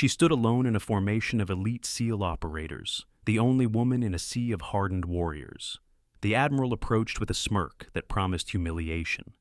She stood alone in a formation of elite SEAL operators, the only woman in a sea of hardened warriors. The Admiral approached with a smirk that promised humiliation.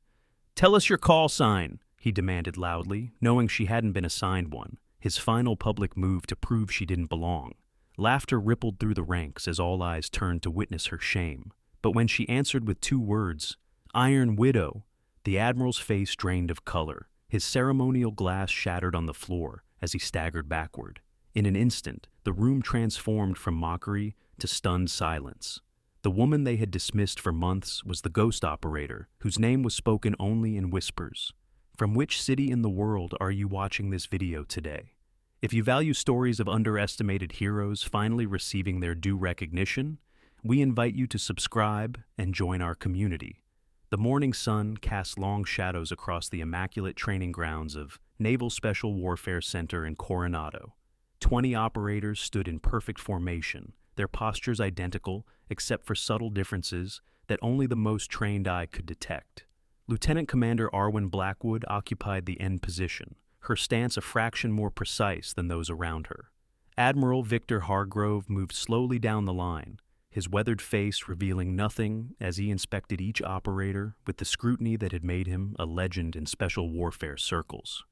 "Tell us your call sign," he demanded loudly, knowing she hadn't been assigned one, his final public move to prove she didn't belong. Laughter rippled through the ranks as all eyes turned to witness her shame. But when she answered with 2 words, "Iron Widow," the Admiral's face drained of color. His ceremonial glass shattered on the floor as he staggered backward. In an instant, the room transformed from mockery to stunned silence. The woman they had dismissed for months was the ghost operator, whose name was spoken only in whispers. From which city in the world are you watching this video today? If you value stories of underestimated heroes finally receiving their due recognition, we invite you to subscribe and join our community. The morning sun cast long shadows across the immaculate training grounds of Naval Special Warfare Center in Coronado. 20 operators stood in perfect formation, their postures identical except for subtle differences that only the most trained eye could detect. Lieutenant Commander Arwen Blackwood occupied the end position, her stance a fraction more precise than those around her. Admiral Victor Hargrove moved slowly down the line, his weathered face revealing nothing as he inspected each operator with the scrutiny that had made him a legend in special warfare circles.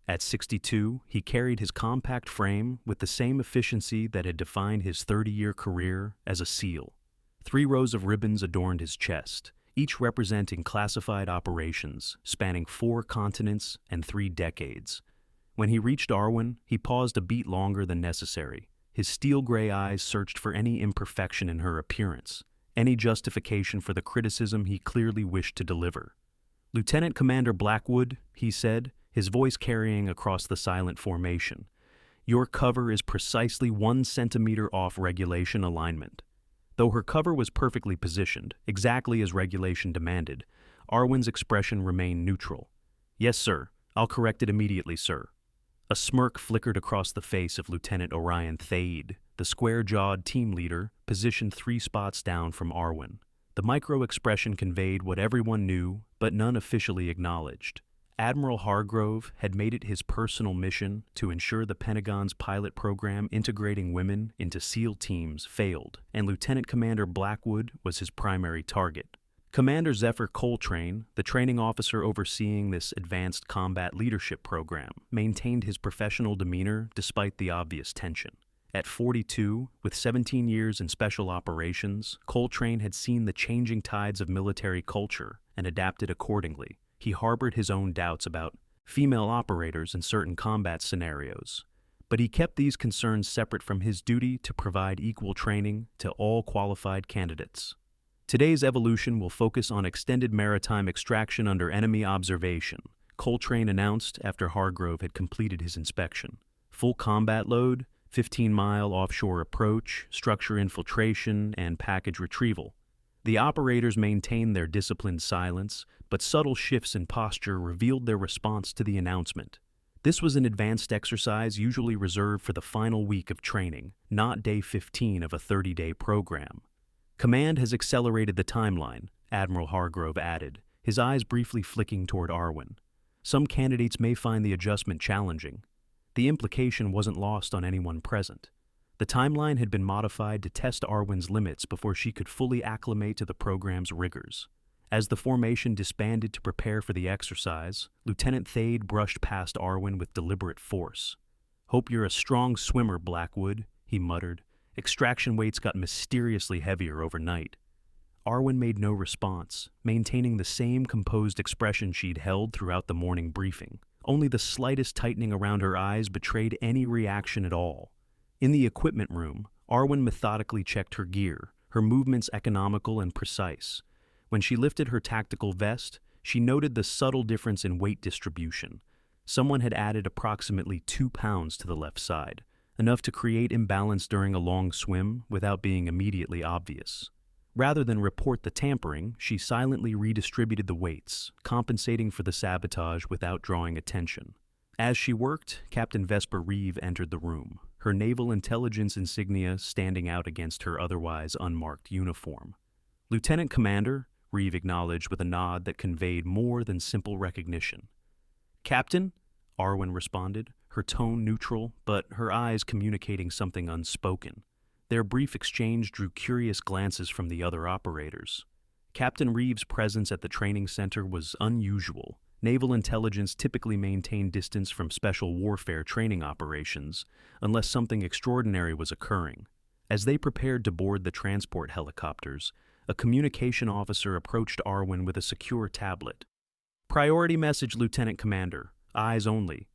At 62, he carried his compact frame with the same efficiency that had defined his 30-year career as a SEAL. 3 rows of ribbons adorned his chest, each representing classified operations spanning 4 continents and 3 decades. When he reached Arwen, he paused a beat longer than necessary. His steel-gray eyes searched for any imperfection in her appearance, any justification for the criticism he clearly wished to deliver. "Lieutenant Commander Blackwood," he said, his voice carrying across the silent formation, "your cover is precisely 1 centimeter off regulation alignment." Though her cover was perfectly positioned, exactly as regulation demanded, Arwen's expression remained neutral. "Yes, sir. I'll correct it immediately, sir." A smirk flickered across the face of Lieutenant Orion Thaid, the square-jawed team leader, positioned 3 spots down from Arwen. The micro-expression conveyed what everyone knew, but none officially acknowledged. Admiral Hargrove had made it his personal mission to ensure the Pentagon's pilot program integrating women into SEAL teams failed, and Lieutenant Commander Blackwood was his primary target. Commander Zephyr Coltrane, the training officer overseeing this advanced combat leadership program, maintained his professional demeanor despite the obvious tension. At 42, with 17 years in special operations, Coltrane had seen the changing tides of military culture and adapted accordingly. He harbored his own doubts about female operators in certain combat scenarios, but he kept these concerns separate from his duty to provide equal training to all qualified candidates. Today's evolution will focus on extended maritime extraction under enemy observation, Coltrane announced after Hargrove had completed his inspection. Full combat load, 15-mile offshore approach, structure infiltration, and package retrieval. The operators maintained their disciplined silence, but subtle shifts in posture revealed their response to the announcement. This was an advanced exercise usually reserved for the final week of training, not day 15 of a 30-day program. "Command has accelerated the timeline," Admiral Hargrove added, his eyes briefly flicking toward Arwen. "Some candidates may find the adjustment challenging." The implication wasn't lost on anyone present. The timeline had been modified to test Arwen's limits before she could fully acclimate to the program's rigors. As the formation disbanded to prepare for the exercise, Lieutenant Thaid brushed past Arwen with deliberate force. "Hope you're a strong swimmer, Blackwood," he muttered. "Extraction weights got mysteriously heavier overnight." Arwen made no response, maintaining the same composed expression she'd held throughout the morning briefing. Only the slightest tightening around her eyes betrayed any reaction at all. In the equipment room, Arwen methodically checked her gear, her movements economical and precise. When she lifted her tactical vest, she noted the subtle difference in weight distribution. Someone had added approximately 2 pounds to the left side, enough to create imbalance during a long swim without being immediately obvious. Rather than report the tampering, she silently redistributed the weights, compensating for the sabotage without drawing attention. As she worked, Captain Vesper Reeve entered the room, her naval intelligence insignia standing out against her otherwise unmarked uniform. "Lieutenant Commander," Reeve acknowledged with a nod that conveyed more than simple recognition. "Captain," Arwen responded, her tone neutral, but her eyes communicating something unspoken. Their brief exchange drew curious glances from the other operators. Captain Reeves' presence at the training center was unusual. Naval intelligence typically maintained distance from special warfare training operations unless something extraordinary was occurring. As they prepared to board the transport helicopters, a communication officer approached Arwen with a secure tablet. "Priority message, Lieutenant Commander. Eyes only."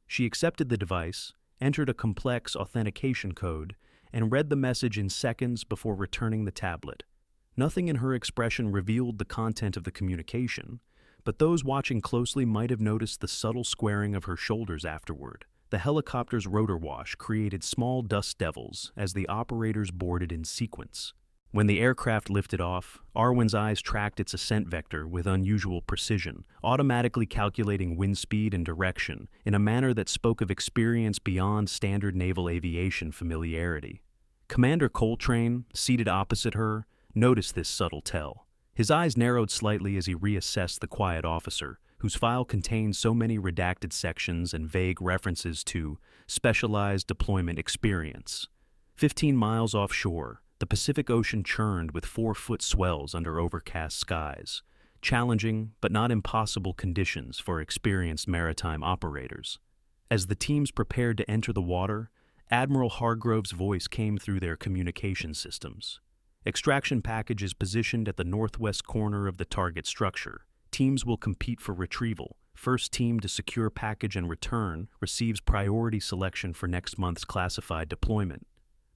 She accepted the device, entered a complex authentication code, and read the message in seconds before returning the tablet. Nothing in her expression revealed the content of the communication, but those watching closely might have noticed the subtle squaring of her shoulders afterward. The helicopter's rotor wash created small dust devils as the operators boarded in sequence. When the aircraft lifted off, Arwen's eyes tracked its ascent vector with unusual precision, automatically calculating wind speed and direction in a manner that spoke of experience beyond standard naval aviation familiarity. Commander Coltrane, seated opposite her, noticed this subtle tell. His eyes narrowed slightly as he reassessed the quiet officer, whose file contained so many redacted sections and vague references to specialized deployment experience. 15 miles offshore, the Pacific Ocean churned with 4-foot swells under overcast skies, challenging but not impossible conditions for experienced maritime operators. As the teams prepared to enter the water, Admiral Hargrove's voice came through their communication systems. "Extraction package is positioned at the northwest corner of the target structure. Teams will compete for retrieval. First team to secure package and return receives priority selection for next month's classified deployment."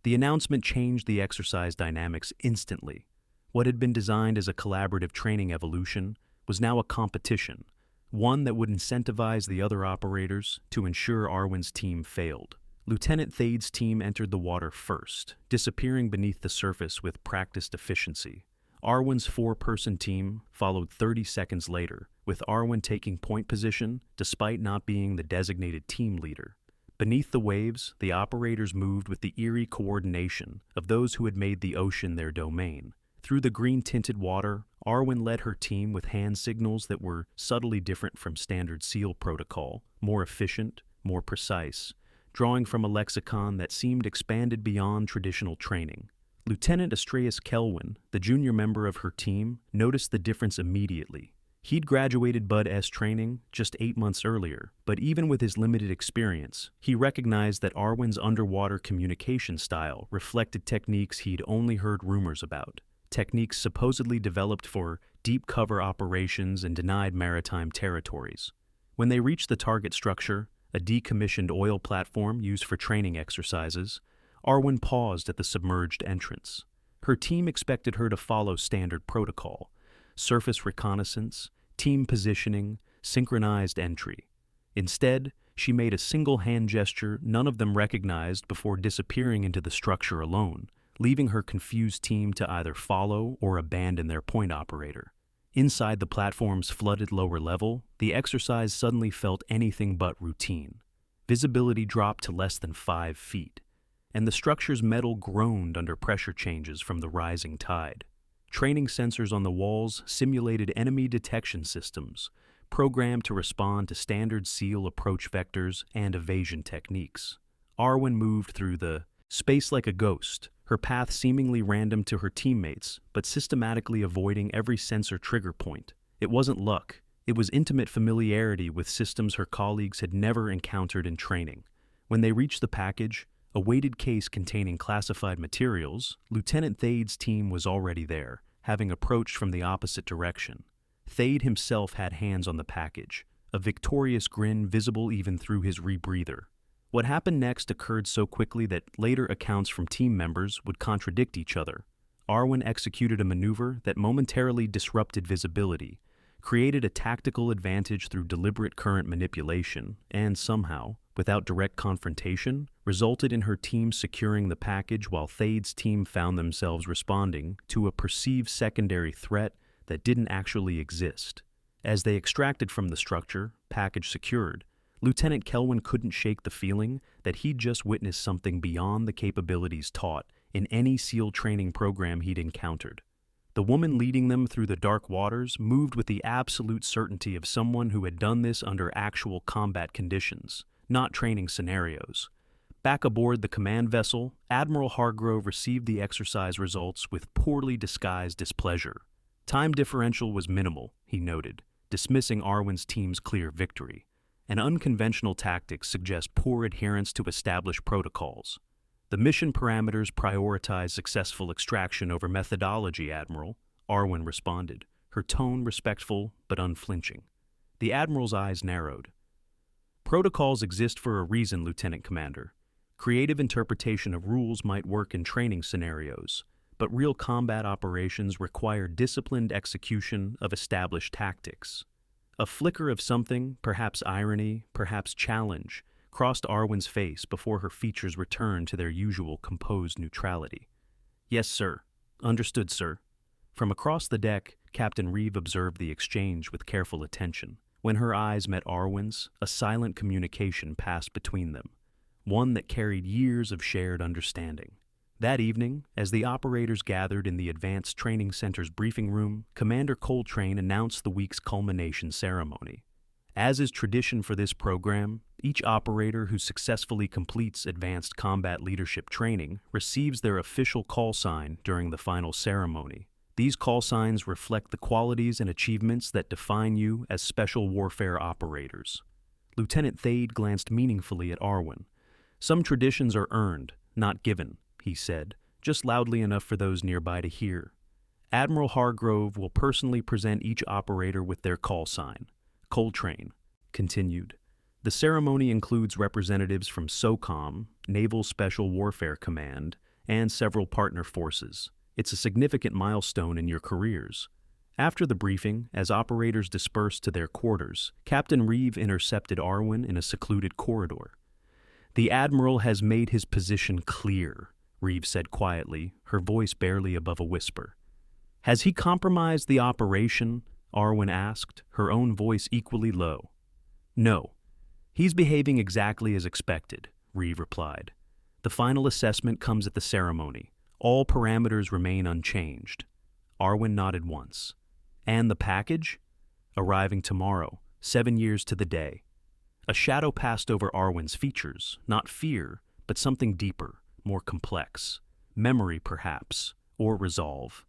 The announcement changed the exercise dynamics instantly. What had been designed as a collaborative training evolution was now a competition, one that would incentivize the other operators to ensure Arwen's team failed. Lieutenant Thade's team entered the water first, disappearing beneath the surface with practiced efficiency. Arwen's 4-person team followed 30 seconds later, with Arwen taking point position despite not being the designated team leader. Beneath the waves, the operators moved with the eerie coordination of those who had made the ocean their domain. Through the green-tinted water, Arwen led her team with hand signals that were subtly different from standard SEAL protocol, more efficient, more precise, drawing from a lexicon that seemed expanded beyond traditional training. Lieutenant Astreus Kelwin, the junior member of her team, noticed the difference immediately. He'd graduated Bud S training just 8 months earlier, but even with his limited experience, he recognized that Arwen's underwater communication style reflected techniques he'd only heard rumors about, techniques supposedly developed for deep cover operations in denied maritime territories. When they reached the target structure, a decommissioned oil platform used for training exercises, Arwen paused at the submerged entrance. Her team expected her to follow standard protocol: surface reconnaissance, team positioning, synchronized entry. Instead, she made a single hand gesture none of them recognized before disappearing into the structure alone, leaving her confused team to either follow or abandon their point operator. Inside the platform's flooded lower level, the exercise suddenly felt anything but routine. Visibility dropped to less than 5 feet, and the structure's metal groaned under pressure changes from the rising tide. Training sensors on the walls simulated enemy detection systems, programmed to respond to standard SEAL approach vectors and evasion techniques. Arwen moved through the space like a ghost, her path seemingly random to her teammates, but systematically avoiding every sensor trigger point. It wasn't luck. It was intimate familiarity with systems her colleagues had never encountered in training. When they reached the package, a weighted case containing classified materials, Lieutenant Thade's team was already there, having approached from the opposite direction. Thade himself had hands on the package, a victorious grin visible even through his rebreather. What happened next occurred so quickly that later accounts from team members would contradict each other. Arwen executed a maneuver that momentarily disrupted visibility, created a tactical advantage through deliberate current manipulation, and somehow, without direct confrontation, resulted in her team securing the package while Thade's team found themselves responding to a perceived secondary threat that didn't actually exist. As they extracted from the structure, package secured, Lieutenant Kelwin couldn't shake the feeling that he'd just witnessed something beyond the capabilities taught in any SEAL training program he'd encountered. The woman leading them through the dark waters moved with the absolute certainty of someone who had done this under actual combat conditions, not training scenarios. Back aboard the command vessel, Admiral Hargrove received the exercise results with poorly disguised displeasure. Time differential was minimal, he noted, dismissing Arwen's team's clear victory. And unconventional tactics suggest poor adherence to established protocols. The mission parameters prioritize successful extraction over methodology, Admiral, Arwen responded, her tone respectful but unflinching. The Admiral's eyes narrowed. Protocols exist for a reason, Lieutenant Commander. Creative interpretation of rules might work in training scenarios, but real combat operations require disciplined execution of established tactics. A flicker of something, perhaps irony, perhaps challenge, crossed Arwen's face before her features returned to their usual composed neutrality. Yes, sir. Understood, sir. From across the deck, Captain Reeve observed the exchange with careful attention. When her eyes met Arwen's, a silent communication passed between them, one that carried years of shared understanding. That evening, as the operators gathered in the Advanced Training Center's briefing room, Commander Coltrane announced the week's culmination ceremony. As is tradition for this program, each operator who successfully completes advanced combat leadership training receives their official call sign during the final ceremony. These call signs reflect the qualities and achievements that define you as special warfare operators. Lieutenant Thade glanced meaningfully at Arwen. Some traditions are earned, not given, he said, just loudly enough for those nearby to hear. Admiral Hargrove will personally present each operator with their call sign. Coltrane continued. The ceremony includes representatives from SOCOM, Naval Special Warfare Command, and several partner forces. It's a significant milestone in your careers. After the briefing, as operators dispersed to their quarters, Captain Reeve intercepted Arwen in a secluded corridor. The Admiral has made his position clear, Reeve said quietly, her voice barely above a whisper. Has he compromised the operation? Arwen asked, her own voice equally low. No. He's behaving exactly as expected, Reeve replied. The final assessment comes at the ceremony. All parameters remain unchanged. Arwen nodded once. And the package? Arriving tomorrow, 7 years to the day. A shadow passed over Arwen's features, not fear, but something deeper, more complex. Memory, perhaps, or resolve.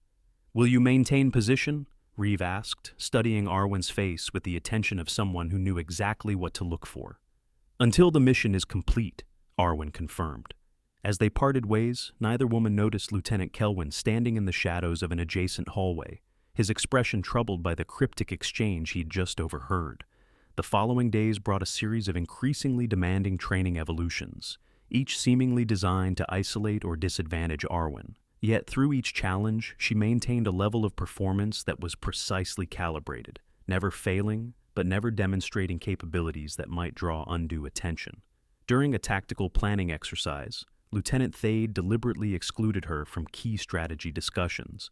Will you maintain position? Reeve asked, studying Arwen's face with the attention of someone who knew exactly what to look for. Until the mission is complete, Arwen confirmed. As they parted ways, neither woman noticed Lieutenant Kelwin standing in the shadows of an adjacent hallway, his expression troubled by the cryptic exchange he'd just overheard. The following days brought a series of increasingly demanding training evolutions, each seemingly designed to isolate or disadvantage Arwen. Yet through each challenge, she maintained a level of performance that was precisely calibrated, never failing, but never demonstrating capabilities that might draw undue attention. During a tactical planning exercise, Lieutenant Thade deliberately excluded her from key strategy discussions,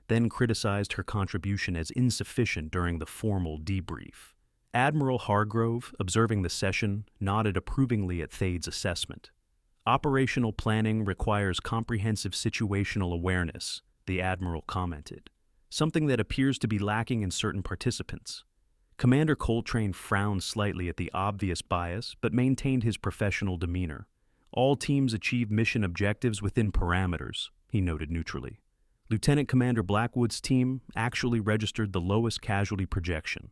then criticized her contribution as insufficient during the formal debrief. Admiral Hargrove, observing the session, nodded approvingly at Thade's assessment. Operational planning requires comprehensive situational awareness, the Admiral commented, something that appears to be lacking in certain participants. Commander Coltrane frowned slightly at the obvious bias, but maintained his professional demeanor. All teams achieve mission objectives within parameters, he noted neutrally. Lieutenant Commander Blackwood's team actually registered the lowest casualty projection.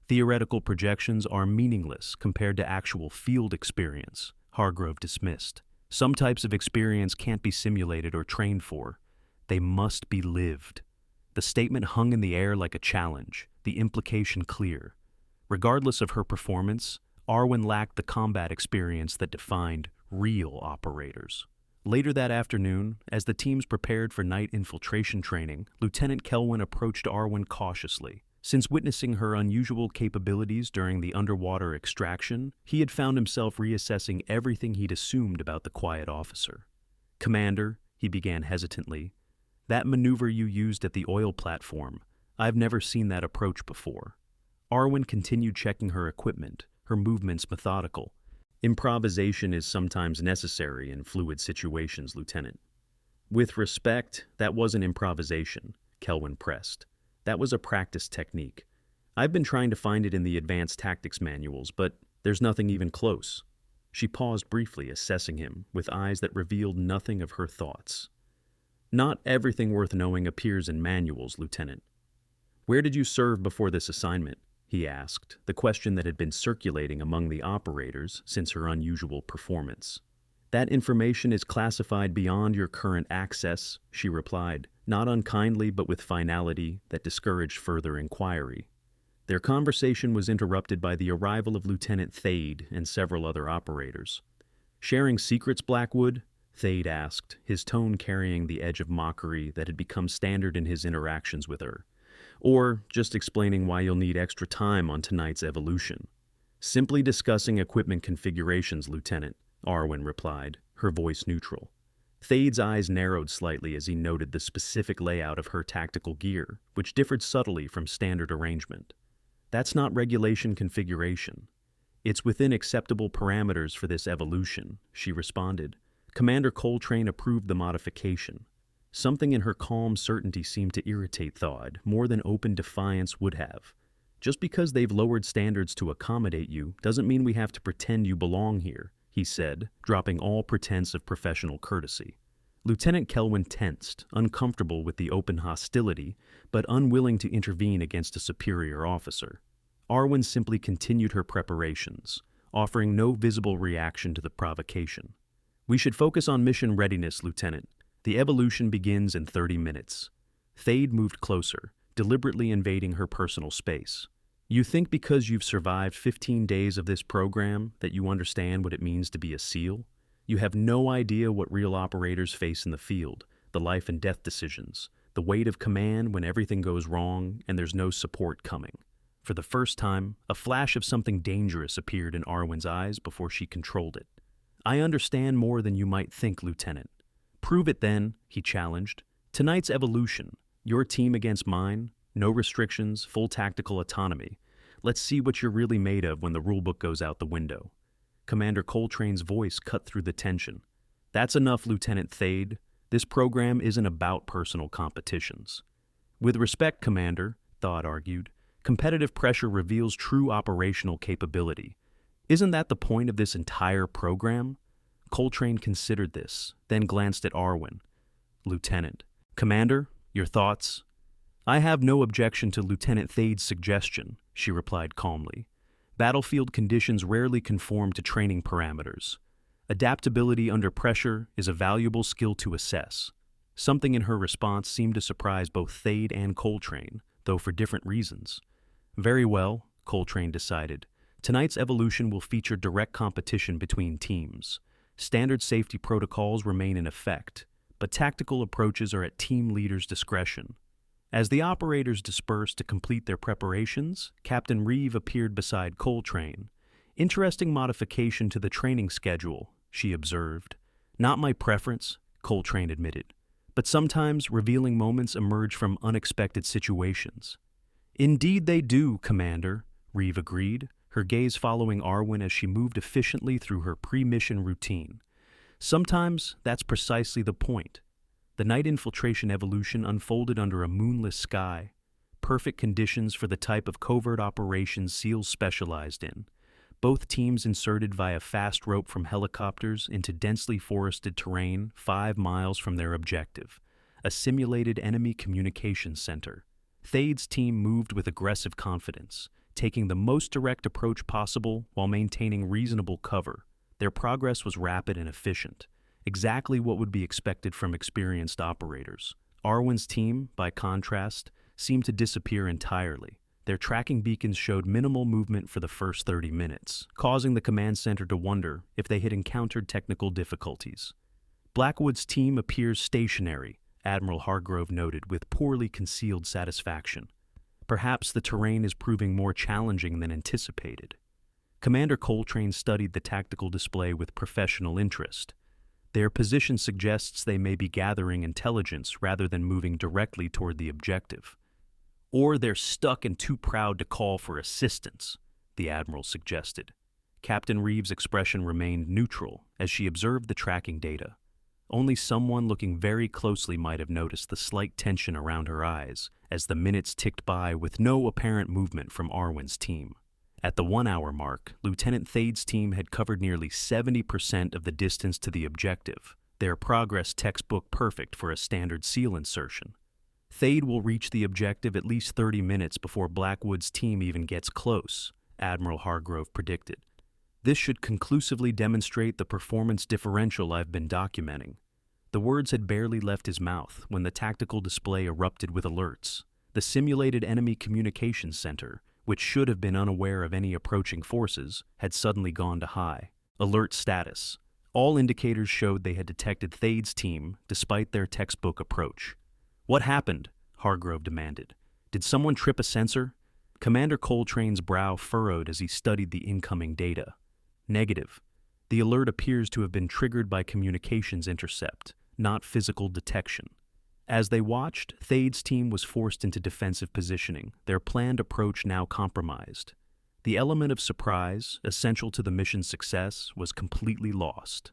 Theoretical projections are meaningless compared to actual field experience, Hargrove dismissed. Some types of experience can't be simulated or trained for. They must be lived. The statement hung in the air like a challenge, the implication clear. Regardless of her performance, Arwen lacked the combat experience that defined real operators. Later that afternoon, as the teams prepared for night infiltration training, Lieutenant Kelwin approached Arwen cautiously. Since witnessing her unusual capabilities during the underwater extraction, he had found himself reassessing everything he'd assumed about the quiet officer. "Commander," he began hesitantly, "that maneuver you used at the oil platform, I've never seen that approach before." Arwen continued checking her equipment, her movements methodical. "Improvisation is sometimes necessary in fluid situations, Lieutenant." "With respect, that wasn't improvisation," Kelwin pressed. "That was a practice technique. I've been trying to find it in the advanced tactics manuals, but there's nothing even close." She paused briefly, assessing him, with eyes that revealed nothing of her thoughts. Not everything worth knowing appears in manuals, Lieutenant. Where did you serve before this assignment? He asked, the question that had been circulating among the operators since her unusual performance. That information is classified beyond your current access, she replied, not unkindly but with finality that discouraged further inquiry. Their conversation was interrupted by the arrival of Lieutenant Thade and several other operators. Sharing secrets, Blackwood? Thade asked, his tone carrying the edge of mockery that had become standard in his interactions with her. Or just explaining why you'll need extra time on tonight's evolution. Simply discussing equipment configurations, Lieutenant, Arwen replied, her voice neutral. Thade's eyes narrowed slightly as he noted the specific layout of her tactical gear, which differed subtly from standard arrangement. That's not regulation configuration. It's within acceptable parameters for this evolution, she responded. Commander Coltrane approved the modification. Something in her calm certainty seemed to irritate Thade more than open defiance would have. Just because they've lowered standards to accommodate you doesn't mean we have to pretend you belong here, he said, dropping all pretense of professional courtesy. Lieutenant Kelwyn tensed, uncomfortable with the open hostility, but unwilling to intervene against a superior officer. Arwen simply continued her preparations, offering no visible reaction to the provocation. We should focus on mission readiness, Lieutenant. The evolution begins in 30 minutes. Thade moved closer, deliberately invading her personal space. You think because you've survived 15 days of this program that you understand what it means to be a SEAL? You have no idea what real operators face in the field, the life and death decisions, the weight of command when everything goes wrong and there's no support coming. For the first time, a flash of something dangerous appeared in Arwen's eyes before she controlled it. I understand more than you might think, Lieutenant. Prove it then, he challenged. Tonight's evolution, your team against mine, no restrictions, full tactical autonomy. Let's see what you're really made of when the rulebook goes out the window. Commander Coltrane's voice cut through the tension. That's enough, Lieutenant Thade. This program isn't about personal competitions. With respect, Commander, Thade argued, competitive pressure reveals true operational capability. Isn't that the point of this entire program? Coltrane considered this, then glanced at Arwen. Lieutenant. Commander, your thoughts? I have no objection to Lieutenant Thade's suggestion, she replied calmly. Battlefield conditions rarely conform to training parameters. Adaptability under pressure is a valuable skill to assess. Something in her response seemed to surprise both Thade and Coltrane, though for different reasons. Very well, Coltrane decided. Tonight's evolution will feature direct competition between teams. Standard safety protocols remain in effect, but tactical approaches are at team leaders' discretion. As the operators dispersed to complete their preparations, Captain Reeve appeared beside Coltrane. Interesting modification to the training schedule, she observed. Not my preference, Coltrane admitted, but sometimes revealing moments emerge from unexpected situations. Indeed they do, Commander, Reeve agreed, her gaze following Arwen as she moved efficiently through her pre-mission routine. Sometimes that's precisely the point. The night infiltration evolution unfolded under a moonless sky, perfect conditions for the type of covert operations SEALs specialized in. Both teams inserted via fast rope from helicopters into densely forested terrain 5 miles from their objective, a simulated enemy communications center. Thade's team moved with aggressive confidence, taking the most direct approach possible while maintaining reasonable cover. Their progress was rapid and efficient, exactly what would be expected from experienced operators. Arwen's team, by contrast, seemed to disappear entirely. Their tracking beacons showed minimal movement for the first 30 minutes, causing the command center to wonder if they had encountered technical difficulties. Blackwood's team appears stationary, Admiral Hargrove noted with poorly concealed satisfaction. Perhaps the terrain is proving more challenging than anticipated. Commander Coltrane studied the tactical display with professional interest. Their position suggests they may be gathering intelligence rather than moving directly toward the objective. Or they're stuck and too proud to call for assistance, the Admiral suggested. Captain Reeve's expression remained neutral as she observed the tracking data. Only someone looking very closely might have noticed the slight tension around her eyes as the minutes ticked by with no apparent movement from Arwen's team. At the 1 hour mark, Lieutenant Thade's team had covered nearly 70% of the distance to the objective, their progress textbook perfect for a standard SEAL insertion. Thade will reach the objective at least 30 minutes before Blackwood's team even gets close, Admiral Hargrove predicted. This should conclusively demonstrate the performance differential I've been documenting. The words had barely left his mouth when the tactical display erupted with alerts. The simulated enemy communications center, which should have been unaware of any approaching forces, had suddenly gone to high. Alert status. All indicators showed they had detected Thade's team, despite their textbook approach. "What happened?" Hargrove demanded. "Did someone trip a sensor?" Commander Coltrane's brow furrowed as he studied the incoming data. Negative. The alert appears to have been triggered by communications intercept, not physical detection. As they watched, Thade's team was forced into defensive positioning, their planned approach now compromised. The element of surprise, essential to the mission's success, was completely lost.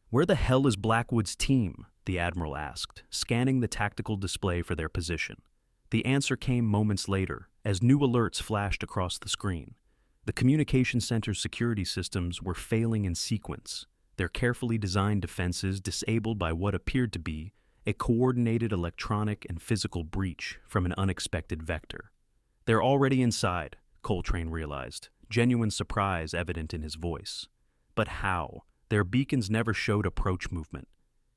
"Where the hell is Blackwood's team?" the Admiral asked, scanning the tactical display for their position. The answer came moments later, as new alerts flashed across the screen. The communication center's security systems were failing in sequence, their carefully designed defenses disabled by what appeared to be a coordinated electronic and physical breach from an unexpected vector. "They're already inside," Coltrane realized, genuine surprise evident in his voice. But how? Their beacons never showed approach movement.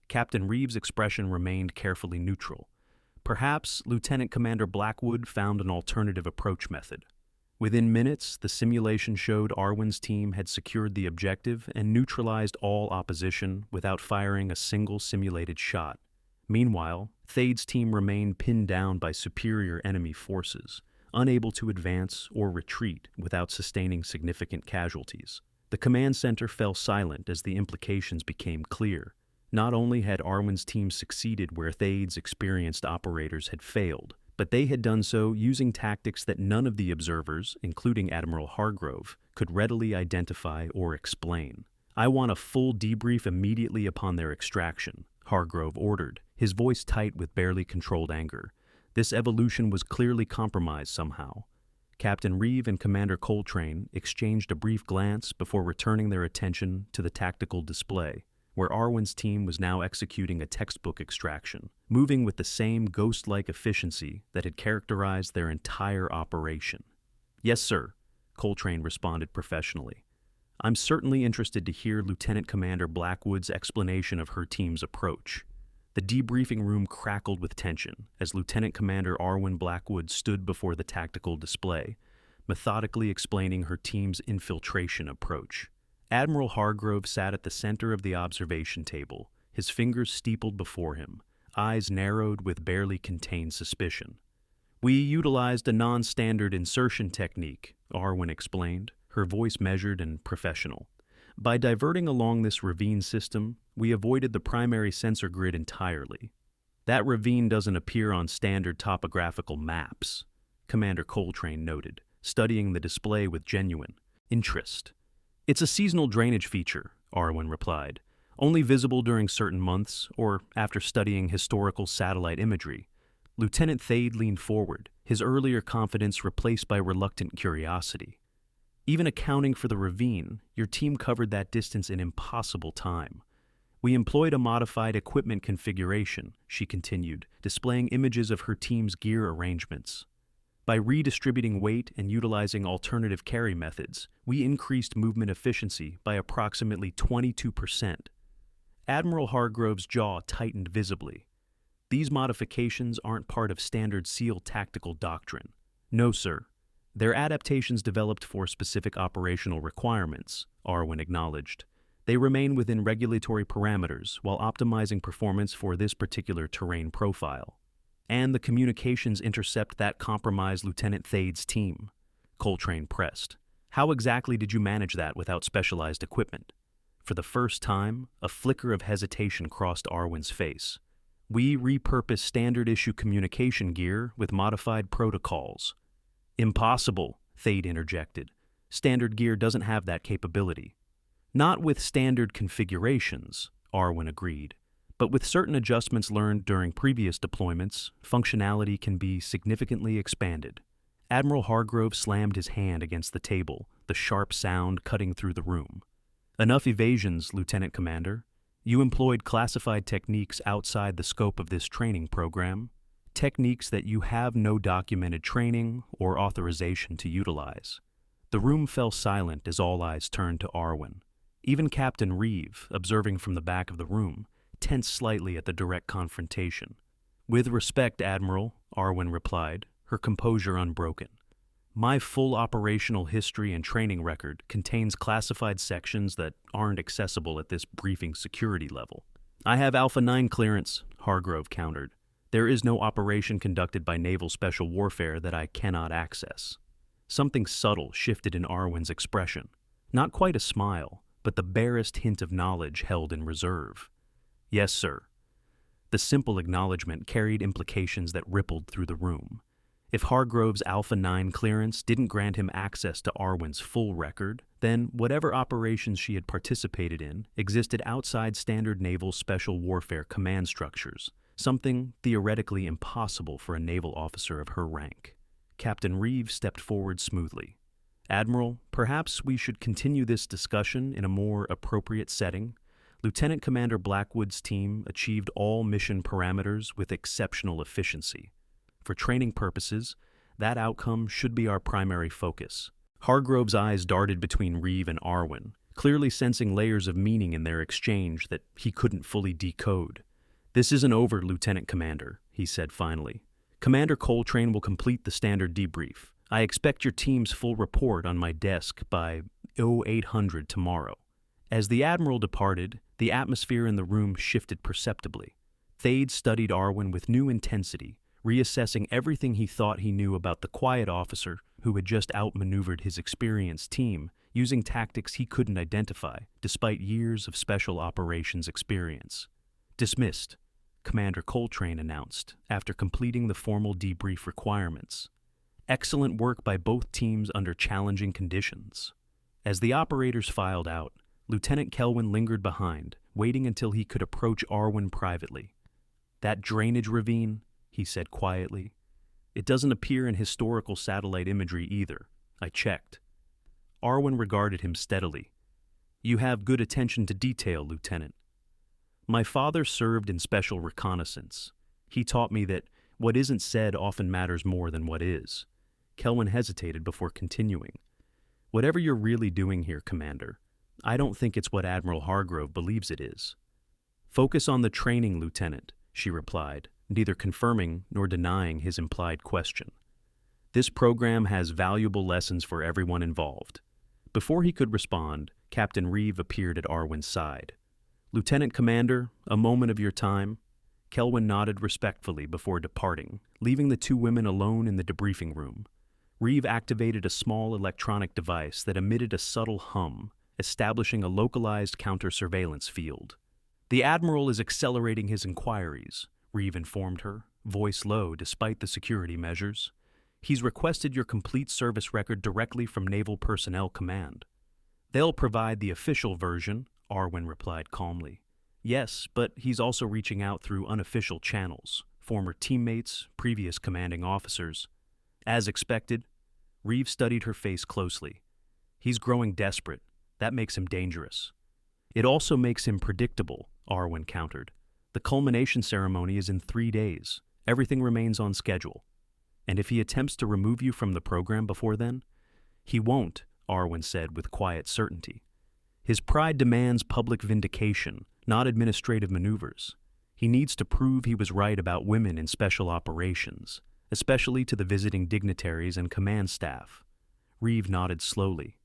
Captain Reeves' expression remained carefully neutral. Perhaps Lieutenant Commander Blackwood found an alternative approach method. Within minutes, the simulation showed Arwen's team had secured the objective and neutralized all opposition without firing a single simulated shot. Meanwhile, Thade's team remained pinned down by superior enemy forces, unable to advance or retreat without sustaining significant casualties. The command center fell silent as the implications became clear. Not only had Arwen's team succeeded where Thade's experienced operators had failed, but they had done so using tactics that none of the observers, including Admiral Hargrove, could readily identify or explain. "I want a full debrief immediately upon their extraction," Hargrove ordered, his voice tight with barely controlled anger. This evolution was clearly compromised somehow. Captain Reeve and Commander Coltrane exchanged a brief glance before returning their attention to the tactical display, where Arwen's team was now executing a textbook extraction, moving with the same ghost-like efficiency that had characterized their entire operation. "Yes, sir," Coltrane responded professionally. "I'm certainly interested to hear Lieutenant Commander Blackwood's explanation of her team's approach." The debriefing room crackled with tension as Lieutenant Commander Arwen Blackwood stood before the tactical display, methodically explaining her team's infiltration approach. Admiral Hargrove sat at the center of the observation table, his fingers steepled before him, eyes narrowed with barely contained suspicion. "We utilized a non-standard insertion technique," Arwen explained, her voice measured and professional. "By diverting along this ravine system, we avoided the primary sensor grid entirely. That ravine doesn't appear on standard topographical maps," Commander Coltrane noted, studying the display with genuine interest. "It's a seasonal drainage feature," Arwen replied, "only visible during certain months or after studying historical satellite imagery." Lieutenant Thade leaned forward, his earlier confidence replaced by reluctant curiosity. "Even accounting for the ravine, your team covered that distance in impossible time. We employed a modified equipment configuration," she continued, displaying images of her team's gear arrangements. "By redistributing weight and utilizing alternative carry methods, we increased movement efficiency by approximately 22%. Admiral Hargrove's jaw tightened visibly. "These modifications aren't part of standard SEAL tactical doctrine." "No, sir. They're adaptations developed for specific operational requirements," Arwen acknowledged. "They remain within regulatory parameters while optimizing performance for this particular terrain profile." "And the communications intercept that compromised Lieutenant Thade's team," Coltrane pressed. "How exactly did you manage that without specialized equipment?" For the first time, a flicker of hesitation crossed Arwen's face. "We repurposed standard-issue communication gear with modified protocols." "Impossible," Thade interjected. "Standard gear doesn't have that capability." "Not with standard configurations," Arwen agreed. "But with certain adjustments learned during previous deployments, functionality can be significantly expanded." Admiral Hargrove slammed his hand against the table, the sharp sound cutting through the room. Enough evasions, Lieutenant Commander. You employed classified techniques outside the scope of this training program, techniques that you have no documented training or authorization to utilize. The room fell silent as all eyes turned to Arwen. Even Captain Reeve, observing from the back of the room, tensed slightly at the direct confrontation. With respect, Admiral, Arwen replied, her composure unbroken. My full operational history and training record contains classified sections that aren't accessible at this briefing security level. I have Alpha 9 clearance, Hargrove countered. There is no operation conducted by Naval Special Warfare that I cannot access. Something subtle shifted in Arwen's expression. Not quite a smile, but the barest hint of knowledge held in reserve. Yes, sir. The simple acknowledgement carried implications that rippled through the room. If Hargrove's Alpha 9 clearance didn't grant him access to Arwen's full record, then whatever operations she had participated in existed outside standard naval special warfare command structures, something theoretically impossible for a naval officer of her rank. Captain Reeve stepped forward smoothly. Admiral, perhaps we should continue this discussion in a more appropriate setting. Lieutenant Commander Blackwood's team achieved all mission parameters with exceptional efficiency. For training purposes, that outcome should be our primary focus. Hargrove's eyes darted between Reeve and Arwen, clearly sensing layers of meaning in their exchange that he couldn't fully decode. This isn't over, Lieutenant Commander, he said finally. Commander Coltrane will complete the standard debrief. I expect your team's full report on my desk by 0800 tomorrow. As the Admiral departed, the atmosphere in the room shifted perceptibly. Thade studied Arwen with new intensity, reassessing everything he thought he knew about the quiet officer who had just outmaneuvered his experienced team using tactics he couldn't identify despite years of special operations experience. Dismissed, Commander Coltrane announced after completing the formal debrief requirements. Excellent work by both teams under challenging conditions. As the operators filed out, Lieutenant Kelwin lingered behind, waiting until he could approach Arwen privately. That drainage ravine, he said quietly. It doesn't appear in historical satellite imagery either. I checked. Arwen regarded him steadily. You have good attention to detail, Lieutenant. My father served in special reconnaissance. He taught me that what isn't said often matters more than what is. Kelwin hesitated before continuing. Whatever you're really doing here, Commander, I don't think it's what Admiral Hargrove believes it is. Focus on the training, Lieutenant, she replied, neither confirming nor denying his implied question. This program has valuable lessons for everyone involved. Before he could respond, Captain Reeve appeared at Arwen's side. Lieutenant Commander, a moment of your time. Kelwin nodded respectfully before departing, leaving the two women alone in the debriefing room. Reeve activated a small electronic device that emitted a subtle hum, establishing a localized counter-surveillance field. The Admiral is accelerating his inquiries, Reeve informed her, voice low despite the security measures. He's requested your complete service record directly from Naval Personnel Command. They'll provide the official version, Arwen replied calmly. Yes, but he's also reaching out through unofficial channels, former teammates, previous commanding officers. As expected, Reeve studied her face closely. He's growing desperate. That makes him dangerous. It also makes him predictable, Arwen countered. The culmination ceremony is in 3 days. Everything remains on schedule. And if he attempts to remove you from the program before then? He won't, Arwen said with quiet certainty. His pride demands public vindication, not administrative maneuvers. He needs to prove he was right about women in special operations, especially to the visiting dignitaries and command staff. Reeve nodded slowly.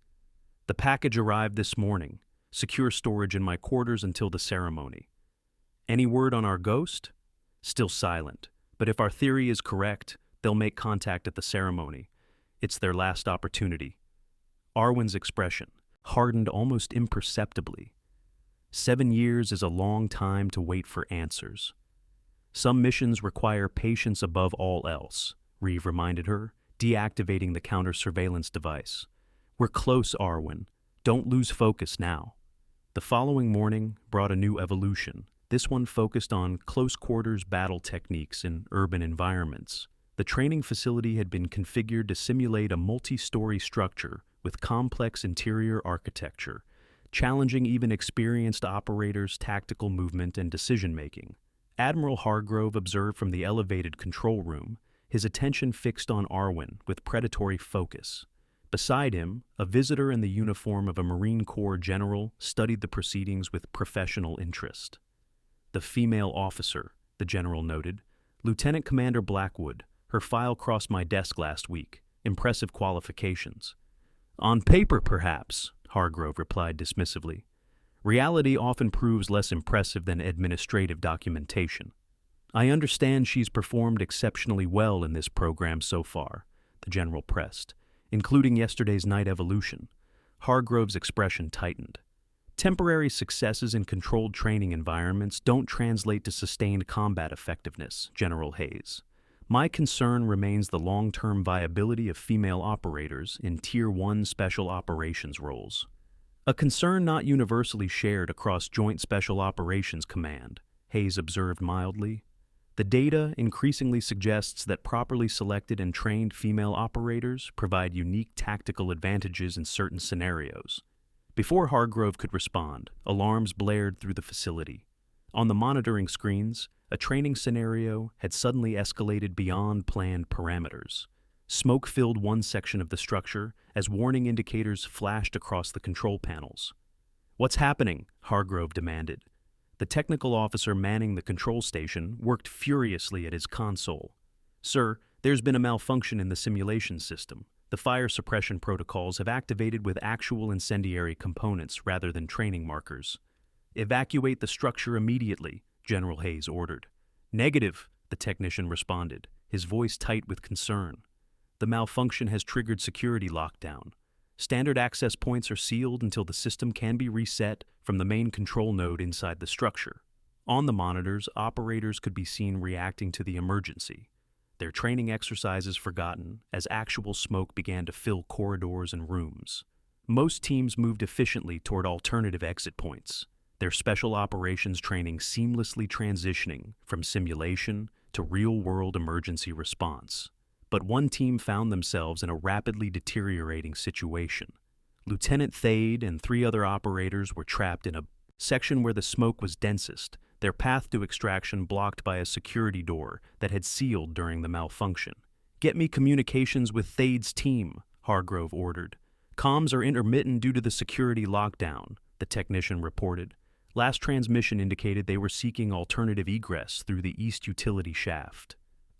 The package arrived this morning. Secure storage in my quarters until the ceremony. Any word on our ghost? Still silent, but if our theory is correct, they'll make contact at the ceremony. It's their last opportunity. Arwen's expression hardened almost imperceptibly. 7 years is a long time to wait for answers. Some missions require patience above all else, Reeve reminded her, deactivating the counter-surveillance device. We're close, Arwen. Don't lose focus now. The following morning brought a new evolution. This one focused on close-quarters battle techniques in urban environments. The training facility had been configured to simulate a multi-story structure with complex interior architecture, challenging even experienced operators' tactical movement and decision-making. Admiral Hargrove observed from the elevated control room, his attention fixed on Arwen with predatory focus. Beside him, a visitor in the uniform of a Marine Corps general studied the proceedings with professional interest. "The female officer," the general noted. "Lieutenant Commander Blackwood. Her file crossed my desk last week. Impressive qualifications." "On paper, perhaps," Hargrove replied dismissively. "Reality often proves less impressive than administrative documentation." "I understand she's performed exceptionally well in this program so far," the general pressed, "including yesterday's night evolution." Hargrove's expression tightened. "Temporary successes in controlled training environments don't translate to sustained combat effectiveness, General Hayes. My concern remains the long-term viability of female operators in Tier 1 special operations roles. A concern not universally shared across Joint Special Operations Command," Hayes observed mildly. "The data increasingly suggests that properly selected and trained female operators provide unique tactical advantages in certain scenarios." Before Hargrove could respond, alarms blared through the facility. On the monitoring screens, a training scenario had suddenly escalated beyond planned parameters. Smoke filled one section of the structure as warning indicators flashed across the control panels. "What's happening?" Hargrove demanded. The technical officer manning the control station worked furiously at his console. "Sir, there's been a malfunction in the simulation system. The fire suppression protocols have activated with actual incendiary components rather than training markers." "Evacuate the structure immediately," General Hayes ordered. "Negative," the technician responded, his voice tight with concern. "The malfunction has triggered security lockdown. Standard access points are sealed until the system can be reset from the main control node inside the structure." On the monitors, operators could be seen reacting to the emergency, their training exercises forgotten as actual smoke began to fill corridors and rooms. Most teams moved efficiently toward alternative exit points, their special operations training seamlessly transitioning from simulation to real-world emergency response. But one team found themselves in a rapidly deteriorating situation. Lieutenant Thade and 3 other operators were trapped in a section where the smoke was densest, their path to extraction blocked by a security door that had sealed during the malfunction. "Get me communications with Thade's team," Hargrove ordered. "Comms are intermittent due to the security lockdown," the technician reported. Last transmission indicated they were seeking alternative egress through the east utility shaft.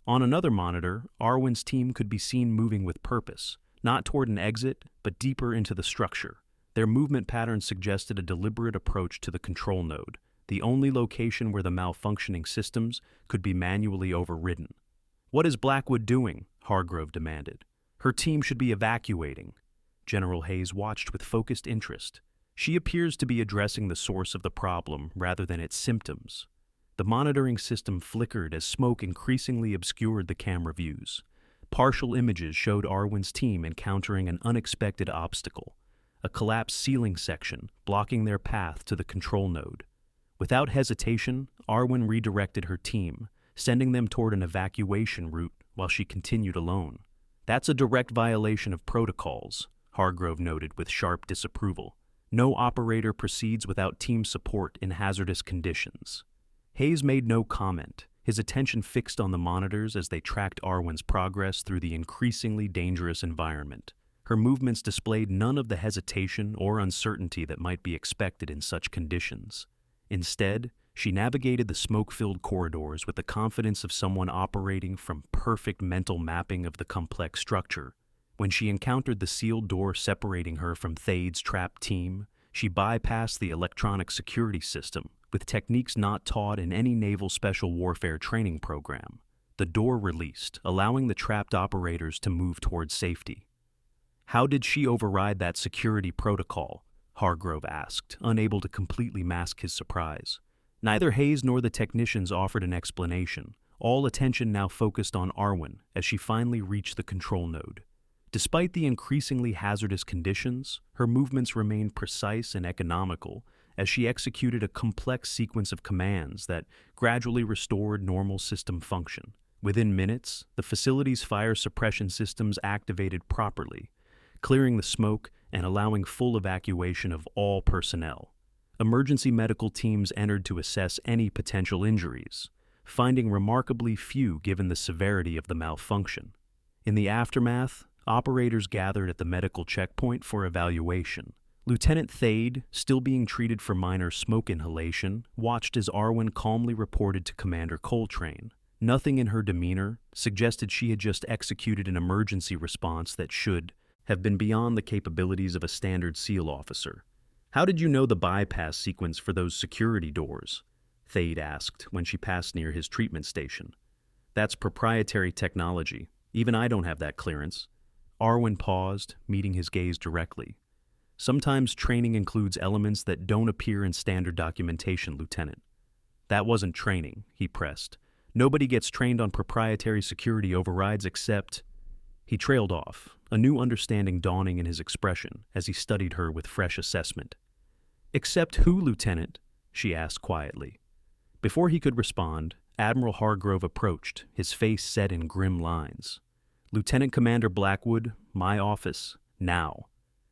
On another monitor, Arwen's team could be seen moving with purpose, not toward an exit, but deeper into the structure. Their movement pattern suggested a deliberate approach to the control node, the only location where the malfunctioning systems could be manually overridden. "What is Blackwood doing?" Hargrove demanded. "Her team should be evacuating." General Hayes watched with focused interest. "She appears to be addressing the source of the problem rather than its symptoms." The monitoring system flickered as smoke increasingly obscured the camera views. Partial images showed Arwen's team encountering an unexpected obstacle, a collapsed ceiling section blocking their path to the control node. Without hesitation, Arwen redirected her team, sending them toward an evacuation route while she continued alone. "That's a direct violation of protocols," Hargrove noted with sharp disapproval. "No operator proceeds without team support in hazardous conditions." Hayes made no comment, his attention fixed on the monitors as they tracked Arwen's progress through the increasingly dangerous environment. Her movements displayed none of the hesitation or uncertainty that might be expected in such conditions. Instead, she navigated the smoke-filled corridors with the confidence of someone operating from perfect mental mapping of the complex structure. When she encountered the sealed door separating her from Thade's trapped team, she bypassed the electronic security system with techniques not taught in any naval special warfare training program. The door released, allowing the trapped operators to move toward safety. "How did she override that security protocol?" Hargrove asked, unable to completely mask his surprise. Neither Hayes nor the technicians offered an explanation, all attention now focused on Arwen as she finally reached the control node. Despite the increasingly hazardous conditions, her movements remained precise and economical as she executed a complex sequence of commands that gradually restored normal system function. Within minutes, the facility's fire suppression systems activated properly, clearing the smoke and allowing full evacuation of all personnel. Emergency medical teams entered to assess any potential injuries, finding remarkably few given the severity of the malfunction. In the aftermath, operators gathered at the medical checkpoint for evaluation. Lieutenant Thade, still being treated for minor smoke inhalation, watched as Arwen calmly reported to Commander Coltrane. Nothing in her demeanor suggested she had just executed an emergency response that should have been beyond the capabilities of a standard SEAL officer. "How did you know the bypass sequence for those security doors?" Thade asked when she passed near his treatment station. "That's proprietary technology. Even I don't have that clearance." Arwen paused, meeting his gaze directly. "Sometimes training includes elements that don't appear in standard documentation, Lieutenant." "That wasn't training," he pressed. "Nobody gets trained on proprietary security overrides except—" He trailed off, a new understanding dawning in his expression as he studied her with fresh assessment. "Except who, Lieutenant?" she asked quietly. Before he could respond, Admiral Hargrove approached, his face set in grim lines. "Lieutenant Commander Blackwood, my office, now."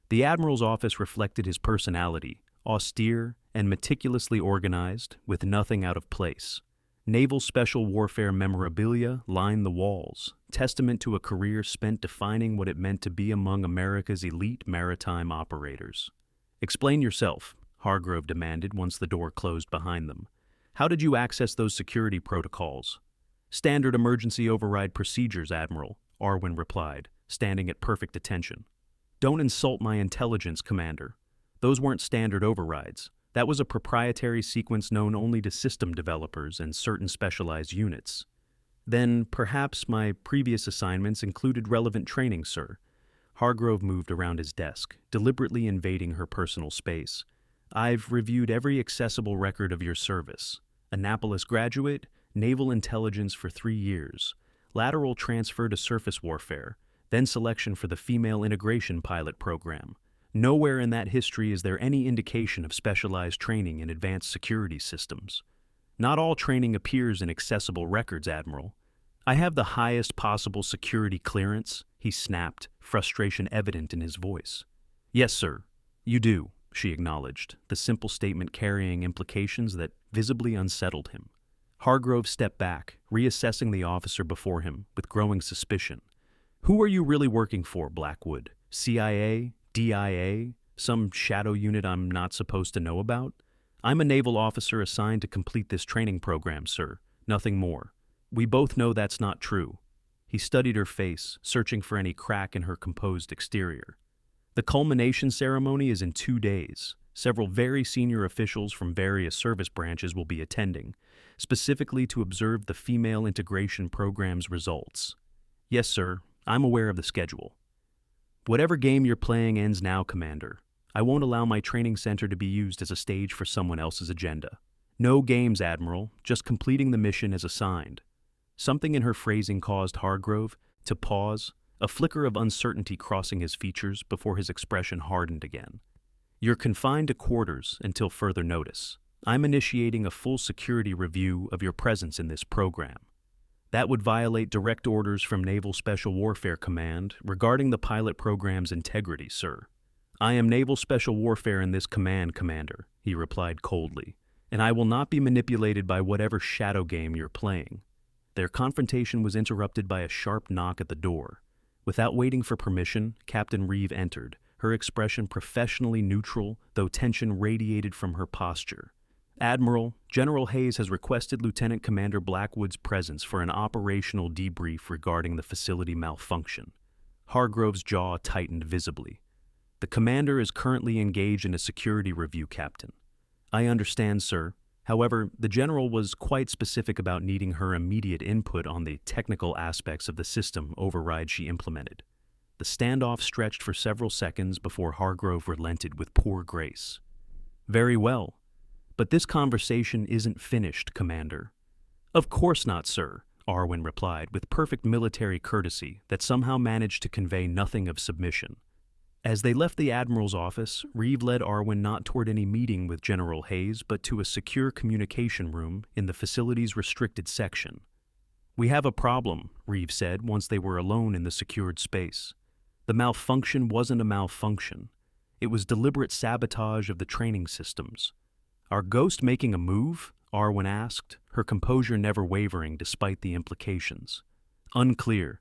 The Admiral's office reflected his personality, austere and meticulously organized, with nothing out of place. Naval Special Warfare memorabilia lined the walls, testament to a career spent defining what it meant to be among America's elite maritime operators. "Explain yourself," Hargrove demanded once the door closed behind them. "How did you access those security protocols?" "Standard emergency override procedures, Admiral," Arwen replied, standing at perfect attention. "Don't insult my intelligence, Commander. Those weren't standard overrides. That was a proprietary sequence known only to system developers and certain specialized units." "Then perhaps my previous assignments included relevant training, sir." Hargrove moved around his desk, deliberately invading her personal space. "I've reviewed every accessible record of your service. Annapolis graduate, naval intelligence for 3 years, lateral transfer to surface warfare, then selection for the female integration pilot program. Nowhere in that history is there any indication of specialized training in advanced security systems. Not all training appears in accessible records, Admiral. I have the highest possible security clearance," he snapped, frustration evident in his voice. "Yes, sir, you do," she acknowledged, the simple statement carrying implications that visibly unsettled him. Hargrove stepped back, reassessing the officer before him with growing suspicion. "Who are you really working for, Blackwood? CIA? DIA? Some shadow unit I'm not supposed to know about? I'm a naval officer assigned to complete this training program, sir. Nothing more." "We both know that's not true." He studied her face, searching for any crack in her composed exterior. "The culmination ceremony is in 2 days. Several very senior officials from various service branches will be attending, specifically to observe the female integration program's results." "Yes, sir. I'm aware of the schedule." "Whatever game you're playing ends now, Commander. I won't allow my training center to be used as a stage for someone else's agenda." "No games, Admiral. Just completing the mission as assigned." Something in her phrasing caused Hargrove to pause, a flicker of uncertainty crossing his features before his expression hardened again. "You're confined to quarters until further notice. I'm initiating a full security review of your presence in this program. That would violate direct orders from Naval Special Warfare Command regarding the pilot program's integrity, sir." "I am Naval Special Warfare in this command, Commander," he replied coldly, "and I will not be manipulated by whatever shadow game you're playing." Their confrontation was interrupted by a sharp knock at the door. Without waiting for permission, Captain Reeve entered, her expression professionally neutral, though tension radiated from her posture. "Admiral, General Hayes has requested Lieutenant Commander Blackwood's presence for an operational debrief regarding the facility malfunction." Hargrove's jaw tightened visibly. "The commander is currently engaged in a security review, Captain." "I understand, sir. However, the general was quite specific about needing her immediate input on the technical aspects of the system override she implemented." The standoff stretched for several seconds before Hargrove relented with poor grace. "Very well. But this conversation isn't finished, Commander." "Of course not, sir," Arwen replied with perfect military courtesy that somehow managed to convey nothing of submission. As they left the Admiral's office, Reeve led Arwen not toward any meeting with General Hayes, but to a secure communication room in the facility's restricted section. "We have a problem," Reeves said once they were alone in the secured space. The malfunction wasn't a malfunction. It was deliberate sabotage of the training systems. "Are Ghost making a move?" Arwen asked, her composure never wavering despite the implications. "Unclear,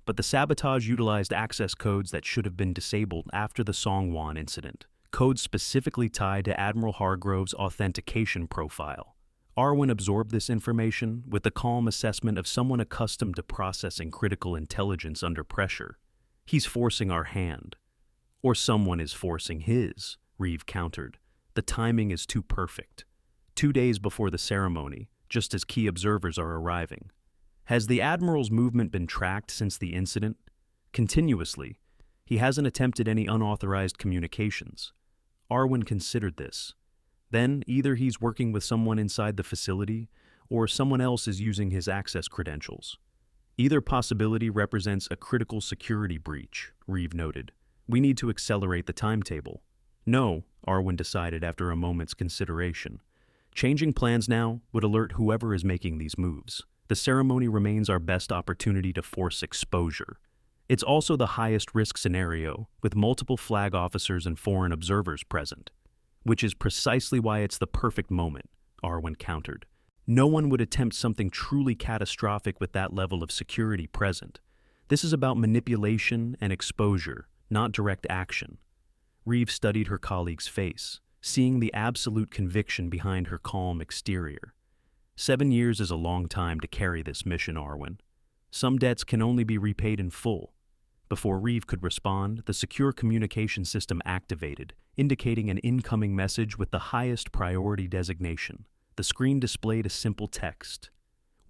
but the sabotage utilized access codes that should have been disabled after the Songwan incident, codes specifically tied to Admiral Hargrove's authentication profile." Arwen absorbed this information with the calm assessment of someone accustomed to processing critical intelligence under pressure. "He's forcing our hand." "Or someone is forcing his," Reeve countered. "The timing is too perfect. 2 days before the ceremony, just as key observers are arriving." "Has the Admiral's movement been tracked since the incident?" "Continuously. He hasn't attempted any unauthorized communications." Arwen considered this. Then either he's working with someone inside the facility, or someone else is using his access credentials. "Either possibility represents a critical security breach," Reeve noted. "We need to accelerate the timetable." "No," Arwen decided after a moment's consideration. "Changing plans now would alert whoever is making these moves. The ceremony remains our best opportunity to force exposure. It's also the highest risk scenario, with multiple flag officers and foreign observers present." "Which is precisely why it's the perfect moment," Arwen countered. "No one would attempt something truly catastrophic with that level of security present. This is about manipulation and exposure, not direct action." Reeve studied her colleague's face, seeing the absolute conviction behind her calm exterior. 7 years is a long time to carry this mission, Arwen. Some debts can only be repaid in full." Before Reeve could respond, the secure communication system activated, indicating an incoming message with the highest priority designation. The screen displayed a simple text: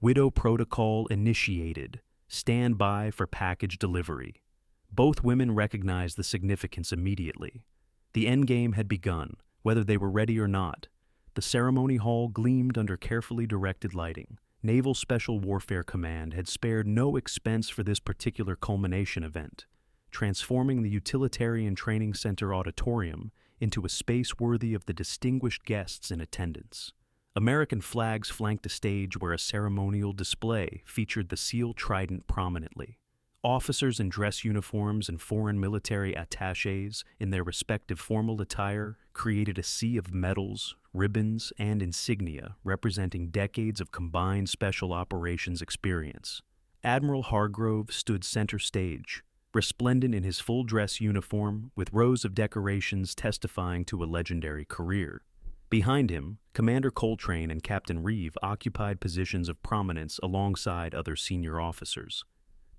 "Widow protocol initiated. Stand by for package delivery." Both women recognized the significance immediately. The endgame had begun, whether they were ready or not. The ceremony hall gleamed under carefully directed lighting. Naval Special Warfare Command had spared no expense for this particular culmination event, transforming the Utilitarian Training Center auditorium into a space worthy of the distinguished guests in attendance. American flags flanked a stage where a ceremonial display featured the SEAL Trident prominently. Officers in dress uniforms and foreign military attachés in their respective formal attire created a sea of medals, ribbons, and insignia representing decades of combined special operations experience. Admiral Hargrove stood center stage, resplendent in his full-dress uniform with rows of decorations testifying to a legendary career. Behind him, Commander Coltrane and Captain Reeve occupied positions of prominence alongside other senior officers.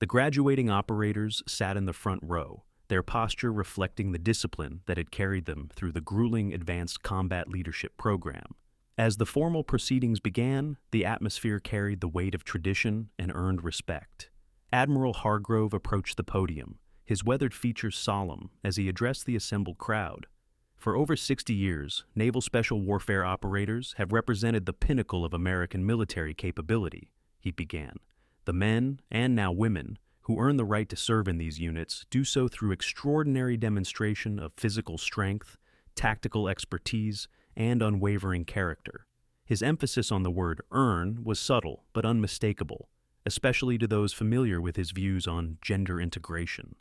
The graduating operators sat in the front row, their posture reflecting the discipline that had carried them through the grueling Advanced Combat Leadership program. As the formal proceedings began, the atmosphere carried the weight of tradition and earned respect. Admiral Hargrove approached the podium, his weathered features solemn as he addressed the assembled crowd. "For over 60 years, Naval Special Warfare operators have represented the pinnacle of American military capability," he began. "The men, and now women, who earn the right to serve in these units do so through extraordinary demonstration of physical strength, tactical expertise, and unwavering character." His emphasis on the word earn was subtle but unmistakable, especially to those familiar with his views on gender integration.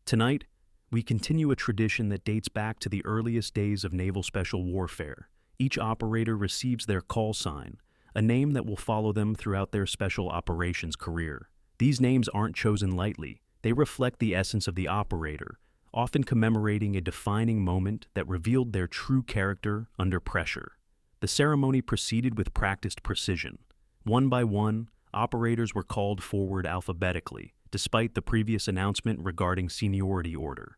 "Tonight, we continue a tradition that dates back to the earliest days of Naval Special Warfare. Each operator receives their call sign, a name that will follow them throughout their special operations career. These names aren't chosen lightly. They reflect the essence of the operator, often commemorating a defining moment that revealed their true character under pressure." The ceremony proceeded with practiced precision. One by one, operators were called forward alphabetically, despite the previous announcement regarding seniority order,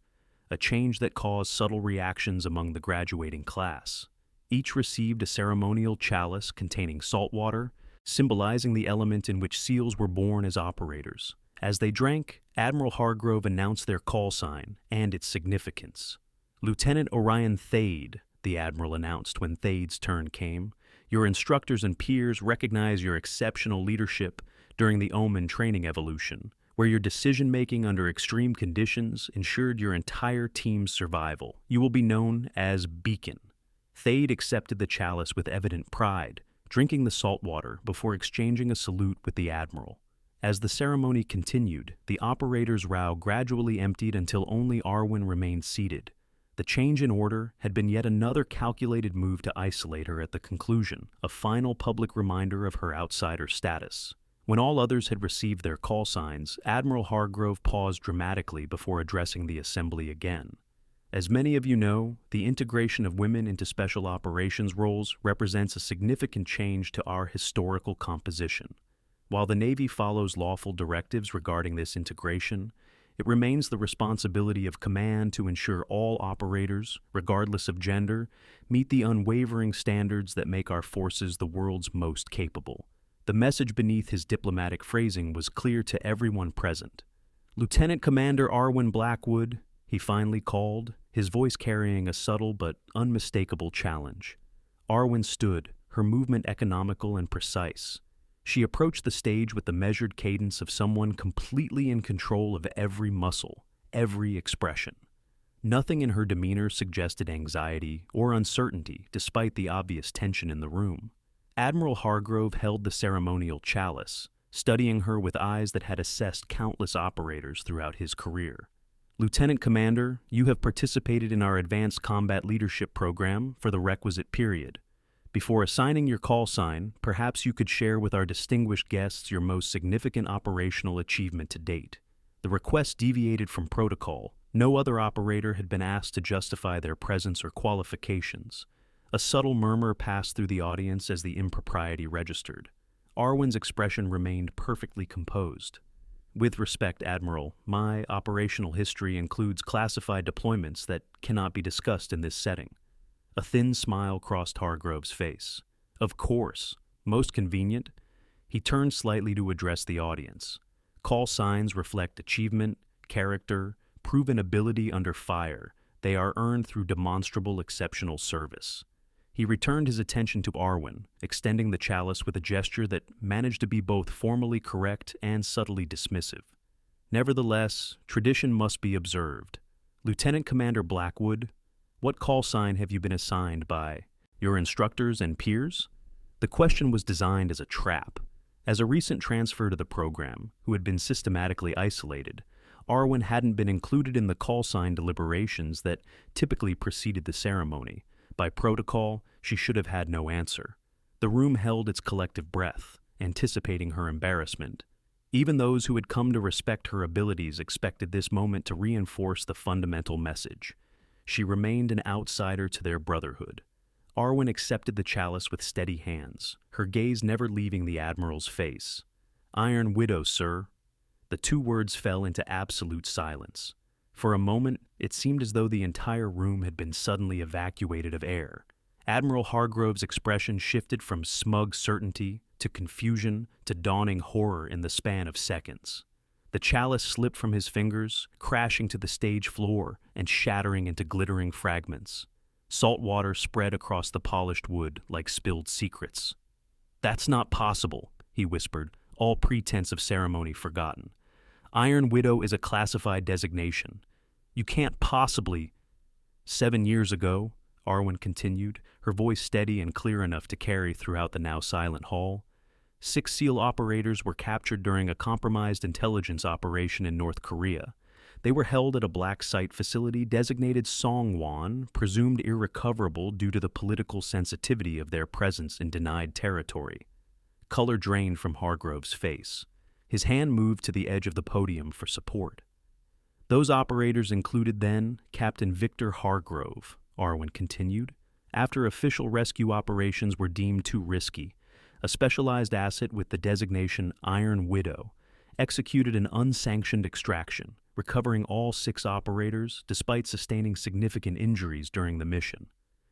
a change that caused subtle reactions among the graduating class. Each received a ceremonial chalice containing salt water, symbolizing the element in which SEALs were born as operators. As they drank, Admiral Hargrove announced their call sign and its significance. "Lieutenant Orion Thade," the Admiral announced when Thade's turn came. "Your instructors and peers recognize your exceptional leadership during the Omen training evolution, where your decision-making under extreme conditions ensured your entire team's survival. You will be known as Beacon." Thade accepted the chalice with evident pride, drinking the salt water before exchanging a salute with the Admiral. As the ceremony continued, the operator's row gradually emptied until only Arwen remained seated. The change in order had been yet another calculated move to isolate her at the conclusion, a final public reminder of her outsider status. When all others had received their call signs, Admiral Hargrove paused dramatically before addressing the assembly again. As many of you know, the integration of women into special operations roles represents a significant change to our historical composition. While the Navy follows lawful directives regarding this integration, it remains the responsibility of command to ensure all operators, regardless of gender, meet the unwavering standards that make our forces the world's most capable. The message beneath his diplomatic phrasing was clear to everyone present. "Lieutenant Commander Arwen Blackwood," he finally called, his voice carrying a subtle but unmistakable challenge. Arwen stood, her movement economical and precise. She approached the stage with the measured cadence of someone completely in control of every muscle, every expression. Nothing in her demeanor suggested anxiety or uncertainty, despite the obvious tension in the room. Admiral Hargrove held the ceremonial chalice, studying her with eyes that had assessed countless operators throughout his career. "Lieutenant Commander, you have participated in our Advanced Combat Leadership Program for the requisite period. Before assigning your call sign, perhaps you could share with our distinguished guests your most significant operational achievement to date." The request deviated from protocol. No other operator had been asked to justify their presence or qualifications. A subtle murmur passed through the audience as the impropriety registered. Arwen's expression remained perfectly composed. "With respect, Admiral, my operational history includes classified deployments that cannot be discussed in this setting." A thin smile crossed Hargrove's face. "Of course. Most convenient." He turned slightly to address the audience. "Call signs reflect achievement, character, proven ability under fire. They are earned through demonstrable exceptional service." He returned his attention to Arwen, extending the chalice with a gesture that managed to be both formally correct and subtly dismissive. "Nevertheless, tradition must be observed. Lieutenant Commander Blackwood, what call sign have you been assigned by your instructors and peers?" The question was designed as a trap. As a recent transfer to the program, who had been systematically isolated, Arwen hadn't been included in the call sign deliberations that typically preceded the ceremony. By protocol, she should have had no answer. The room held its collective breath, anticipating her embarrassment. Even those who had come to respect her abilities expected this moment to reinforce the fundamental message. She remained an outsider to their brotherhood. Arwen accepted the chalice with steady hands, her gaze never leaving the Admiral's face. "Iron Widow, sir." The two words fell into absolute silence. For a moment, it seemed as though the entire room had been suddenly evacuated of air. Admiral Hargrove's expression shifted from smug certainty to confusion to dawning horror in the span of seconds. The chalice slipped from his fingers, crashing to the stage floor and shattering into glittering fragments. Salt water spread across the polished wood like spilled secrets. "That's not possible," he whispered, all pretense of ceremony forgotten. "Iron Widow is a classified designation. You can't possibly—" "7 years ago," Arwen continued, her voice steady and clear enough to carry throughout the now silent hall, 6 SEAL operators were captured during a compromised intelligence operation in North Korea. They were held at a black site facility designated Songwon, presumed irrecoverable due to the political sensitivity of their presence in denied territory. Color drained from Hargrove's face. His hand moved to the edge of the podium for support. "Those operators included then Captain Victor Hargrove," Arwen continued. "After official rescue operations were deemed too risky, a specialized asset with the designation Iron Widow executed an unsanctioned extraction, recovering all 6 operators despite sustaining significant injuries during the mission."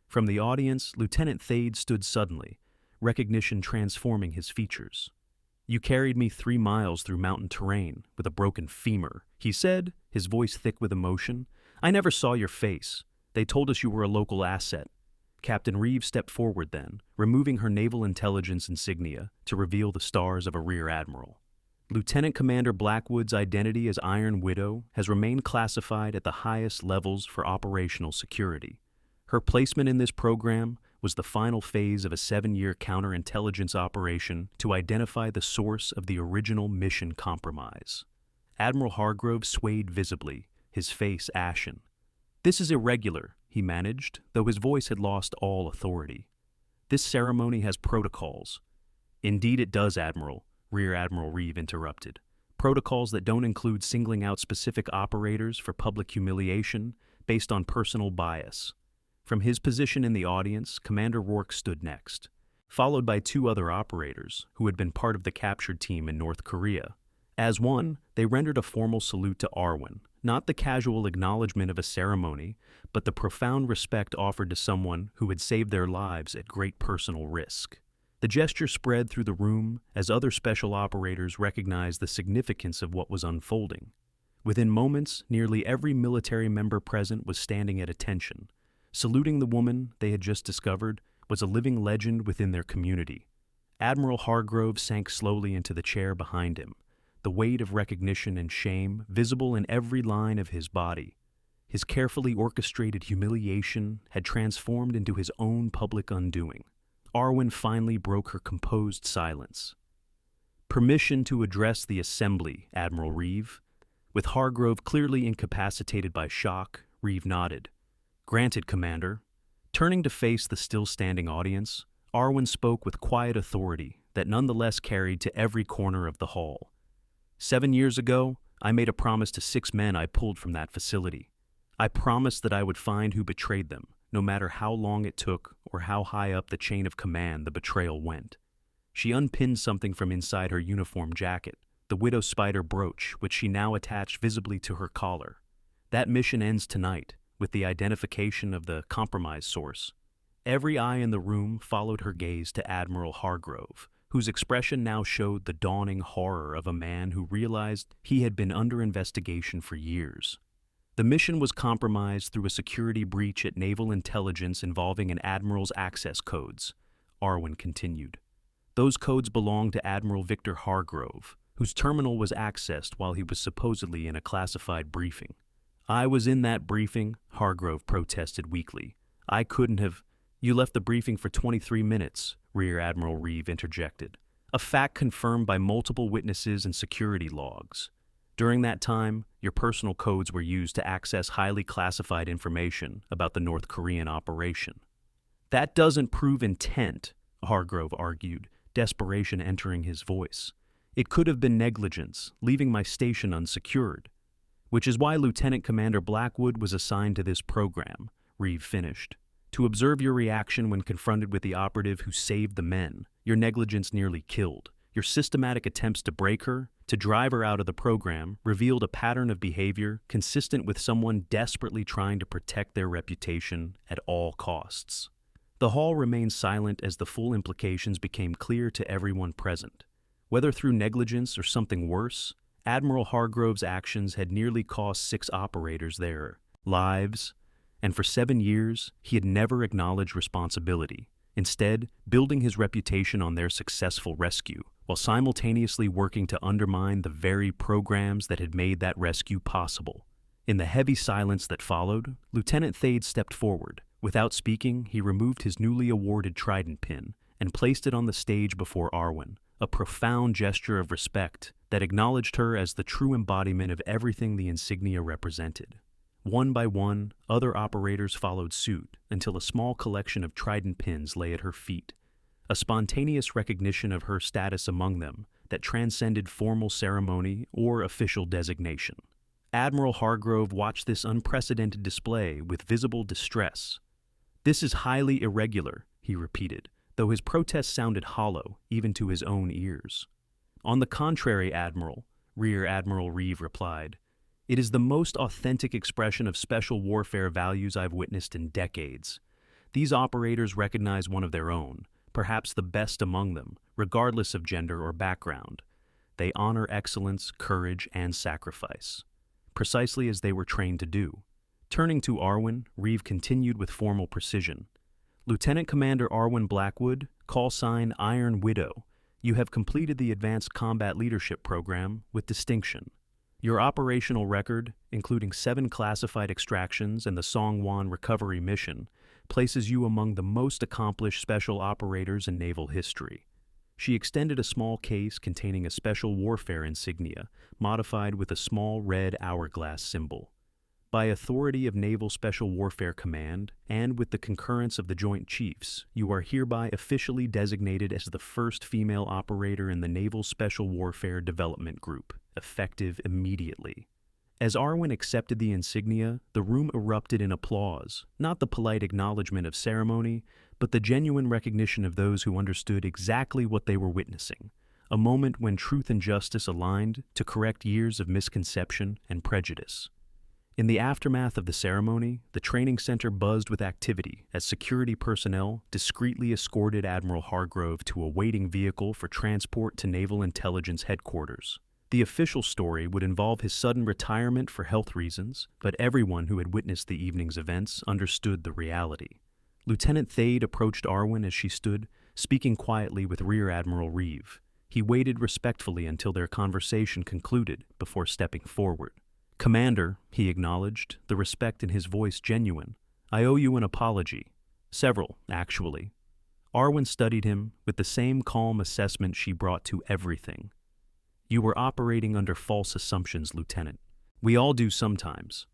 From the audience, Lieutenant Thade stood suddenly, recognition transforming his features. "You carried me 3 miles through mountain terrain with a broken femur," he said, his voice thick with emotion. "I never saw your face. They told us you were a local asset." Captain Reeves stepped forward then, removing her naval intelligence insignia to reveal the stars of a rear admiral. "Lieutenant Commander Blackwood's identity as Iron Widow has remained classified at the highest levels for operational security. Her placement in this program was the final phase of a 7-year counterintelligence operation to identify the source of the original mission compromise. Admiral Hargrove swayed visibly, his face ashen. "This is irregular," he managed, though his voice had lost all authority. "This ceremony has protocols." "Indeed it does, Admiral," Rear Admiral Reeve interrupted. "Protocols that don't include singling out specific operators for public humiliation based on personal bias." From his position in the audience, Commander Rourke stood next, followed by 2 other operators who had been part of the captured team in North Korea. As one, they rendered a formal salute to Arwen, not the casual acknowledgement of a ceremony, but the profound respect offered to someone who had saved their lives at great personal risk. The gesture spread through the room as other special operators recognized the significance of what was unfolding. Within moments, nearly every military member present was standing at attention. Saluting the woman they had just discovered was a living legend within their community. Admiral Hargrove sank slowly into the chair behind him, the weight of recognition and shame visible in every line of his body. His carefully orchestrated humiliation had transformed into his own public undoing. Arwen finally broke her composed silence. "Permission to address the assembly, Admiral Reeve." With Hargrove clearly incapacitated by shock, Reeve nodded. "Granted, Commander." Turning to face the still-standing audience, Arwen spoke with quiet authority that nonetheless carried to every corner of the hall. 7 years ago, I made a promise to 6 men I pulled from that facility. I promised that I would find who betrayed them, no matter how long it took or how high up the chain of command the betrayal went. She unpinned something from inside her uniform jacket, the Widow Spider brooch, which she now attached visibly to her collar. That mission ends tonight, with the identification of the compromise source. Every eye in the room followed her gaze to Admiral Hargrove, whose expression now showed the dawning horror of a man who realized he had been under investigation for years. The mission was compromised through a security breach at Naval Intelligence involving an Admiral's access codes, Arwen continued. Those codes belonged to Admiral Victor Hargrove, whose terminal was accessed while he was supposedly in a classified briefing. "I was in that briefing," Hargrove protested weakly. "I couldn't have—" "You left the briefing for 23 minutes, Rear Admiral Reeve interjected, a fact confirmed by multiple witnesses and security logs. During that time, your personal codes were used to access highly classified information about the North Korean operation." "That doesn't prove intent," Hargrove argued, desperation entering his voice. "It could have been negligence, leaving my station unsecured." "Which is why Lieutenant Commander Blackwood was assigned to this program," Reeve finished. "To observe your reaction when confronted with the operative who saved the men, your negligence nearly killed. Your systematic attempts to break her, to drive her out of the program, revealed a pattern of behavior consistent with someone desperately trying to protect their reputation at all costs." The hall remained silent as the full implications became clear to everyone present. Whether through negligence or something worse, Admiral Hargrove's actions had nearly cost 6 operators their lives, and for 7 years he had never acknowledged responsibility, instead building his reputation on their successful rescue, while simultaneously working to undermine the very programs that had made that rescue possible. In the heavy silence that followed, Lieutenant Thade stepped forward. Without speaking, he removed his newly awarded trident pin and placed it on the stage before Arwen, a profound gesture of respect that acknowledged her as the true embodiment of everything the insignia represented. One by one, other operators followed suit until a small collection of trident pins lay at her feet, a spontaneous recognition of her status among them that transcended formal ceremony or official designation. Admiral Hargrove watched this unprecedented display with visible distress. "This is highly irregular," he repeated, though his protest sounded hollow even to his own ears. "On the contrary, Admiral," Rear Admiral Reeve replied, "it is the most authentic expression of special warfare values I've witnessed in decades. These operators recognize one of their own, perhaps the best among them, regardless of gender or background. They honor excellence, courage, and sacrifice, precisely as they were trained to do." Turning to Arwen, Reeve continued with formal precision. "Lieutenant Commander Arwen Blackwood, call sign Iron Widow, you have completed the Advanced Combat Leadership Program with distinction. Your operational record, including 7 classified extractions and the Songwon recovery mission, places you among the most accomplished special operators in naval history. She extended a small case containing a special warfare insignia, modified with a small red hourglass symbol. By authority of Naval Special Warfare Command, and with the concurrence of the Joint Chiefs, you are hereby officially designated as the first female operator in the Naval Special Warfare Development Group, effective immediately. As Arwen accepted the insignia, the room erupted in applause, not the polite acknowledgement of ceremony, but the genuine recognition of those who understood exactly what they were witnessing, a moment when truth and justice aligned to correct years of misconception and prejudice. In the aftermath of the ceremony, the training center buzzed with activity as security personnel discreetly escorted Admiral Hargrove to a waiting vehicle for transport to Naval Intelligence Headquarters. The official story would involve his sudden retirement for health reasons, but everyone who had witnessed the evening's events understood the reality. Lieutenant Thade approached Arwen as she stood, speaking quietly with Rear Admiral Reeve. He waited respectfully until their conversation concluded before stepping forward. "Commander," he acknowledged, the respect in his voice genuine, "I owe you an apology. Several, actually." Arwen studied him with the same calm assessment she brought to everything. "You were operating under false assumptions, Lieutenant. We all do sometimes.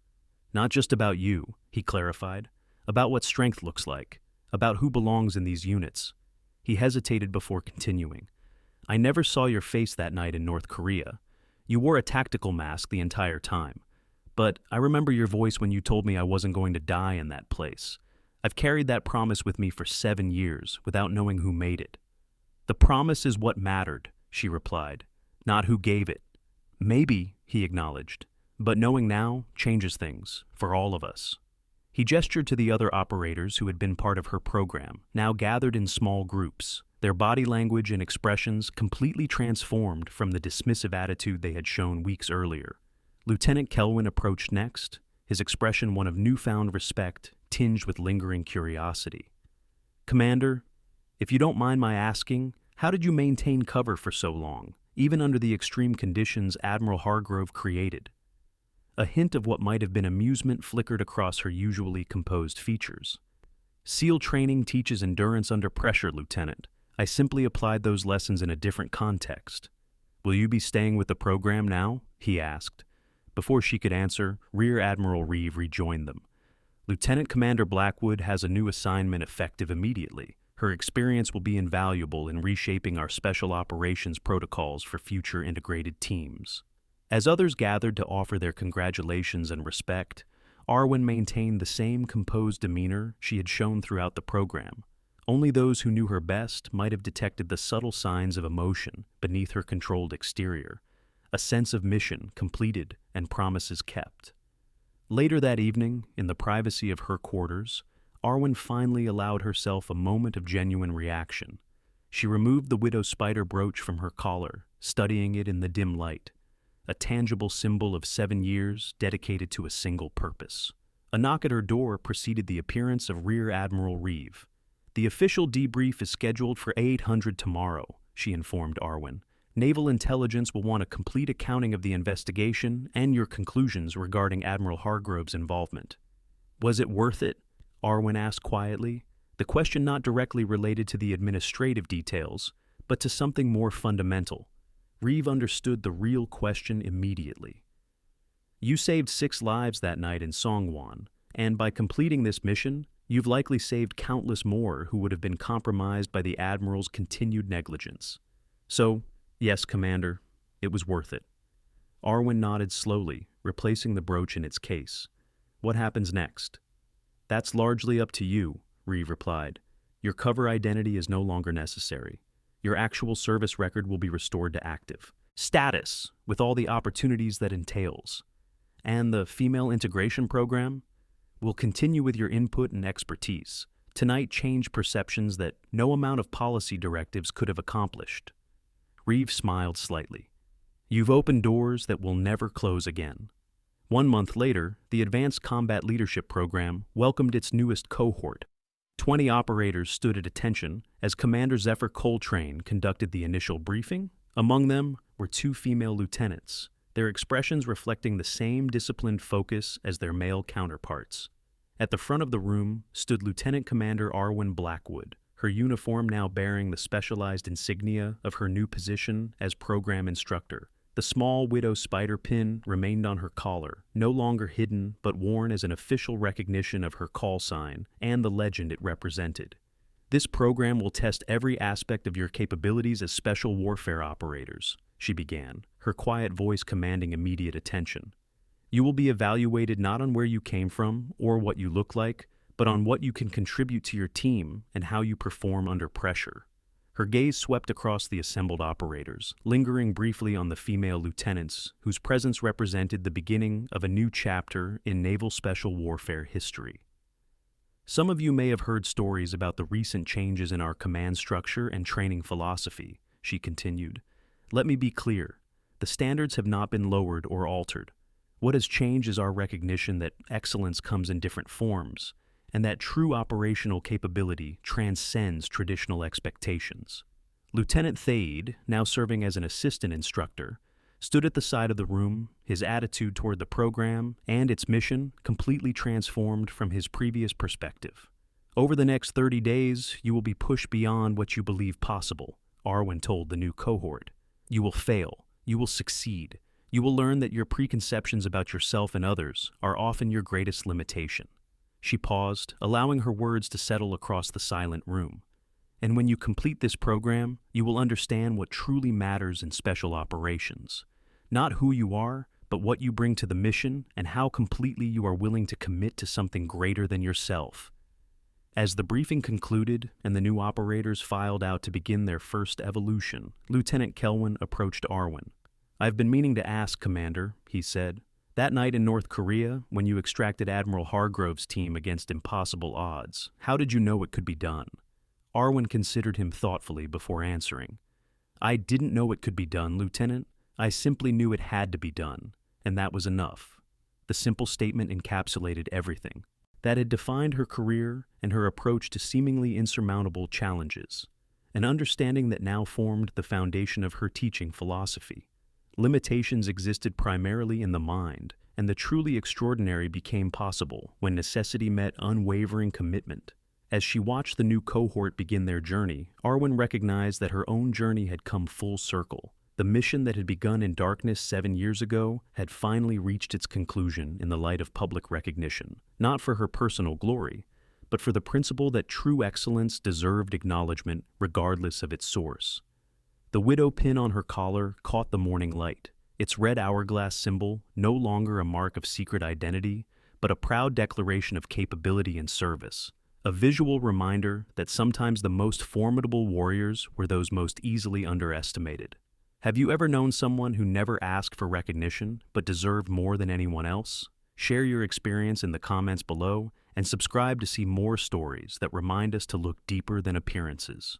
Not just about you," he clarified, "about what strength looks like, about who belongs in these units." He hesitated before continuing. "I never saw your face that night in North Korea. You wore a tactical mask the entire time. But I remember your voice when you told me I wasn't going to die in that place. I've carried that promise with me for 7 years without knowing who made it." "The promise is what mattered," she replied, "not who gave it." "Maybe," he acknowledged, "but knowing now changes things, for all of us." He gestured to the other operators who had been part of her program, now gathered in small groups, their body language and expressions completely transformed from the dismissive attitude they had shown weeks earlier. Lieutenant Kelwin approached next, his expression one of newfound respect, tinged with lingering curiosity. "Commander, if you don't mind my asking, how did you maintain cover for so long, even under the extreme conditions Admiral Hargrove created?" A hint of what might have been amusement flickered across her usually composed features. "SEAL training teaches endurance under pressure, Lieutenant. I simply applied those lessons in a different context." "Will you be staying with the program now?" he asked. Before she could answer, Rear Admiral Reeve rejoined them. "Lieutenant Commander Blackwood has a new assignment effective immediately. Her experience will be invaluable in reshaping our special operations protocols for future integrated teams." As others gathered to offer their congratulations and respect, Arwen maintained the same composed demeanor she had shown throughout the program. Only those who knew her best might have detected the subtle signs of emotion beneath her controlled exterior, a sense of mission completed and promises kept. Later that evening, in the privacy of her quarters, Arwen finally allowed herself a moment of genuine reaction. She removed the widow spider brooch from her collar, studying it in the dim light, a tangible symbol of 7 years dedicated to a single purpose. A knock at her door preceded the appearance of Rear Admiral Reeve. "The official debrief is scheduled for 800 tomorrow," she informed Arwen. "Naval Intelligence will want a complete accounting of the investigation and your conclusions regarding Admiral Hargrove's involvement." "Was it worth it?" Arwen asked quietly, the question not directly related to the administrative details, but to something more fundamental. Reeve understood the real question immediately. "You saved 6 lives that night in Songwon, and by completing this mission, you've likely saved countless more who would have been compromised by the Admiral's continued negligence. So, yes, Commander, it was worth it." Arwen nodded slowly, replacing the brooch in its case. "What happens next?" "That's largely up to you," Reeve replied. "Your cover identity is no longer necessary. Your actual service record will be restored to active status, with all the opportunities that entails. And the female integration program will continue with your input and expertise. Tonight changed perceptions that no amount of policy directives could have accomplished." Reeve smiled slightly. "You've opened doors that will never close again." 1 month later, the Advanced Combat Leadership Program welcomed its newest cohort. 20 operators stood at attention as Commander Zephyr Coltrane conducted the initial briefing. Among them were 2 female lieutenants, their expressions reflecting the same disciplined focus as their male counterparts. At the front of the room stood Lieutenant Commander Arwen Blackwood, her uniform now bearing the specialized insignia of her new position as program instructor. The small widow spider pin remained on her collar, no longer hidden but worn as an official recognition of her call sign and the legend it represented. This program will test every aspect of your capabilities as special warfare operators, she began, her quiet voice commanding immediate attention. You will be evaluated not on where you came from or what you look like, but on what you can contribute to your team and how you perform under pressure. Her gaze swept across the assembled operators, lingering briefly on the female lieutenants, whose presence represented the beginning of a new chapter in naval special warfare history. Some of you may have heard stories about the recent changes in our command structure and training philosophy, she continued. Let me be clear. The standards have not been lowered or altered. What has changed is our recognition that excellence comes in different forms, and that true operational capability transcends traditional expectations. Lieutenant Thade, now serving as an assistant instructor, stood at the side of the room, his attitude toward the program and its mission completely transformed from his previous perspective. Over the next 30 days, you will be pushed beyond what you believe possible, Arwen told the new cohort. You will fail. You will succeed. You will learn that your preconceptions about yourself and others are often your greatest limitation. She paused, allowing her words to settle across the silent room. And when you complete this program, you will understand what truly matters in special operations. Not who you are, but what you bring to the mission and how completely you are willing to commit to something greater than yourself. As the briefing concluded and the new operators filed out to begin their first evolution, Lieutenant Kelwin approached Arwen. I've been meaning to ask, Commander, he said. That night in North Korea, when you extracted Admiral Hargrove's team against impossible odds, how did you know it could be done? Arwen considered him thoughtfully before answering. I didn't know it could be done, Lieutenant. I simply knew it had to be done, and that was enough. The simple statement encapsulated everything. That had defined her career and her approach to seemingly insurmountable challenges, an understanding that now formed the foundation of her teaching philosophy. Limitations existed primarily in the mind, and the truly extraordinary became possible when necessity met unwavering commitment. As she watched the new cohort begin their journey, Arwen recognized that her own journey had come full circle. The mission that had begun in darkness 7 years ago had finally reached its conclusion in the light of public recognition, not for her personal glory, but for the principle that true excellence deserved acknowledgement regardless of its source. The widow pin on her collar caught the morning light, its red hourglass symbol no longer a mark of secret identity, but a proud declaration of capability and service, a visual reminder that sometimes the most formidable warriors were those most easily underestimated. Have you ever known someone who never asked for recognition but deserved more than anyone else? Share your experience in the comments below and subscribe to see more stories that remind us to look deeper than appearances.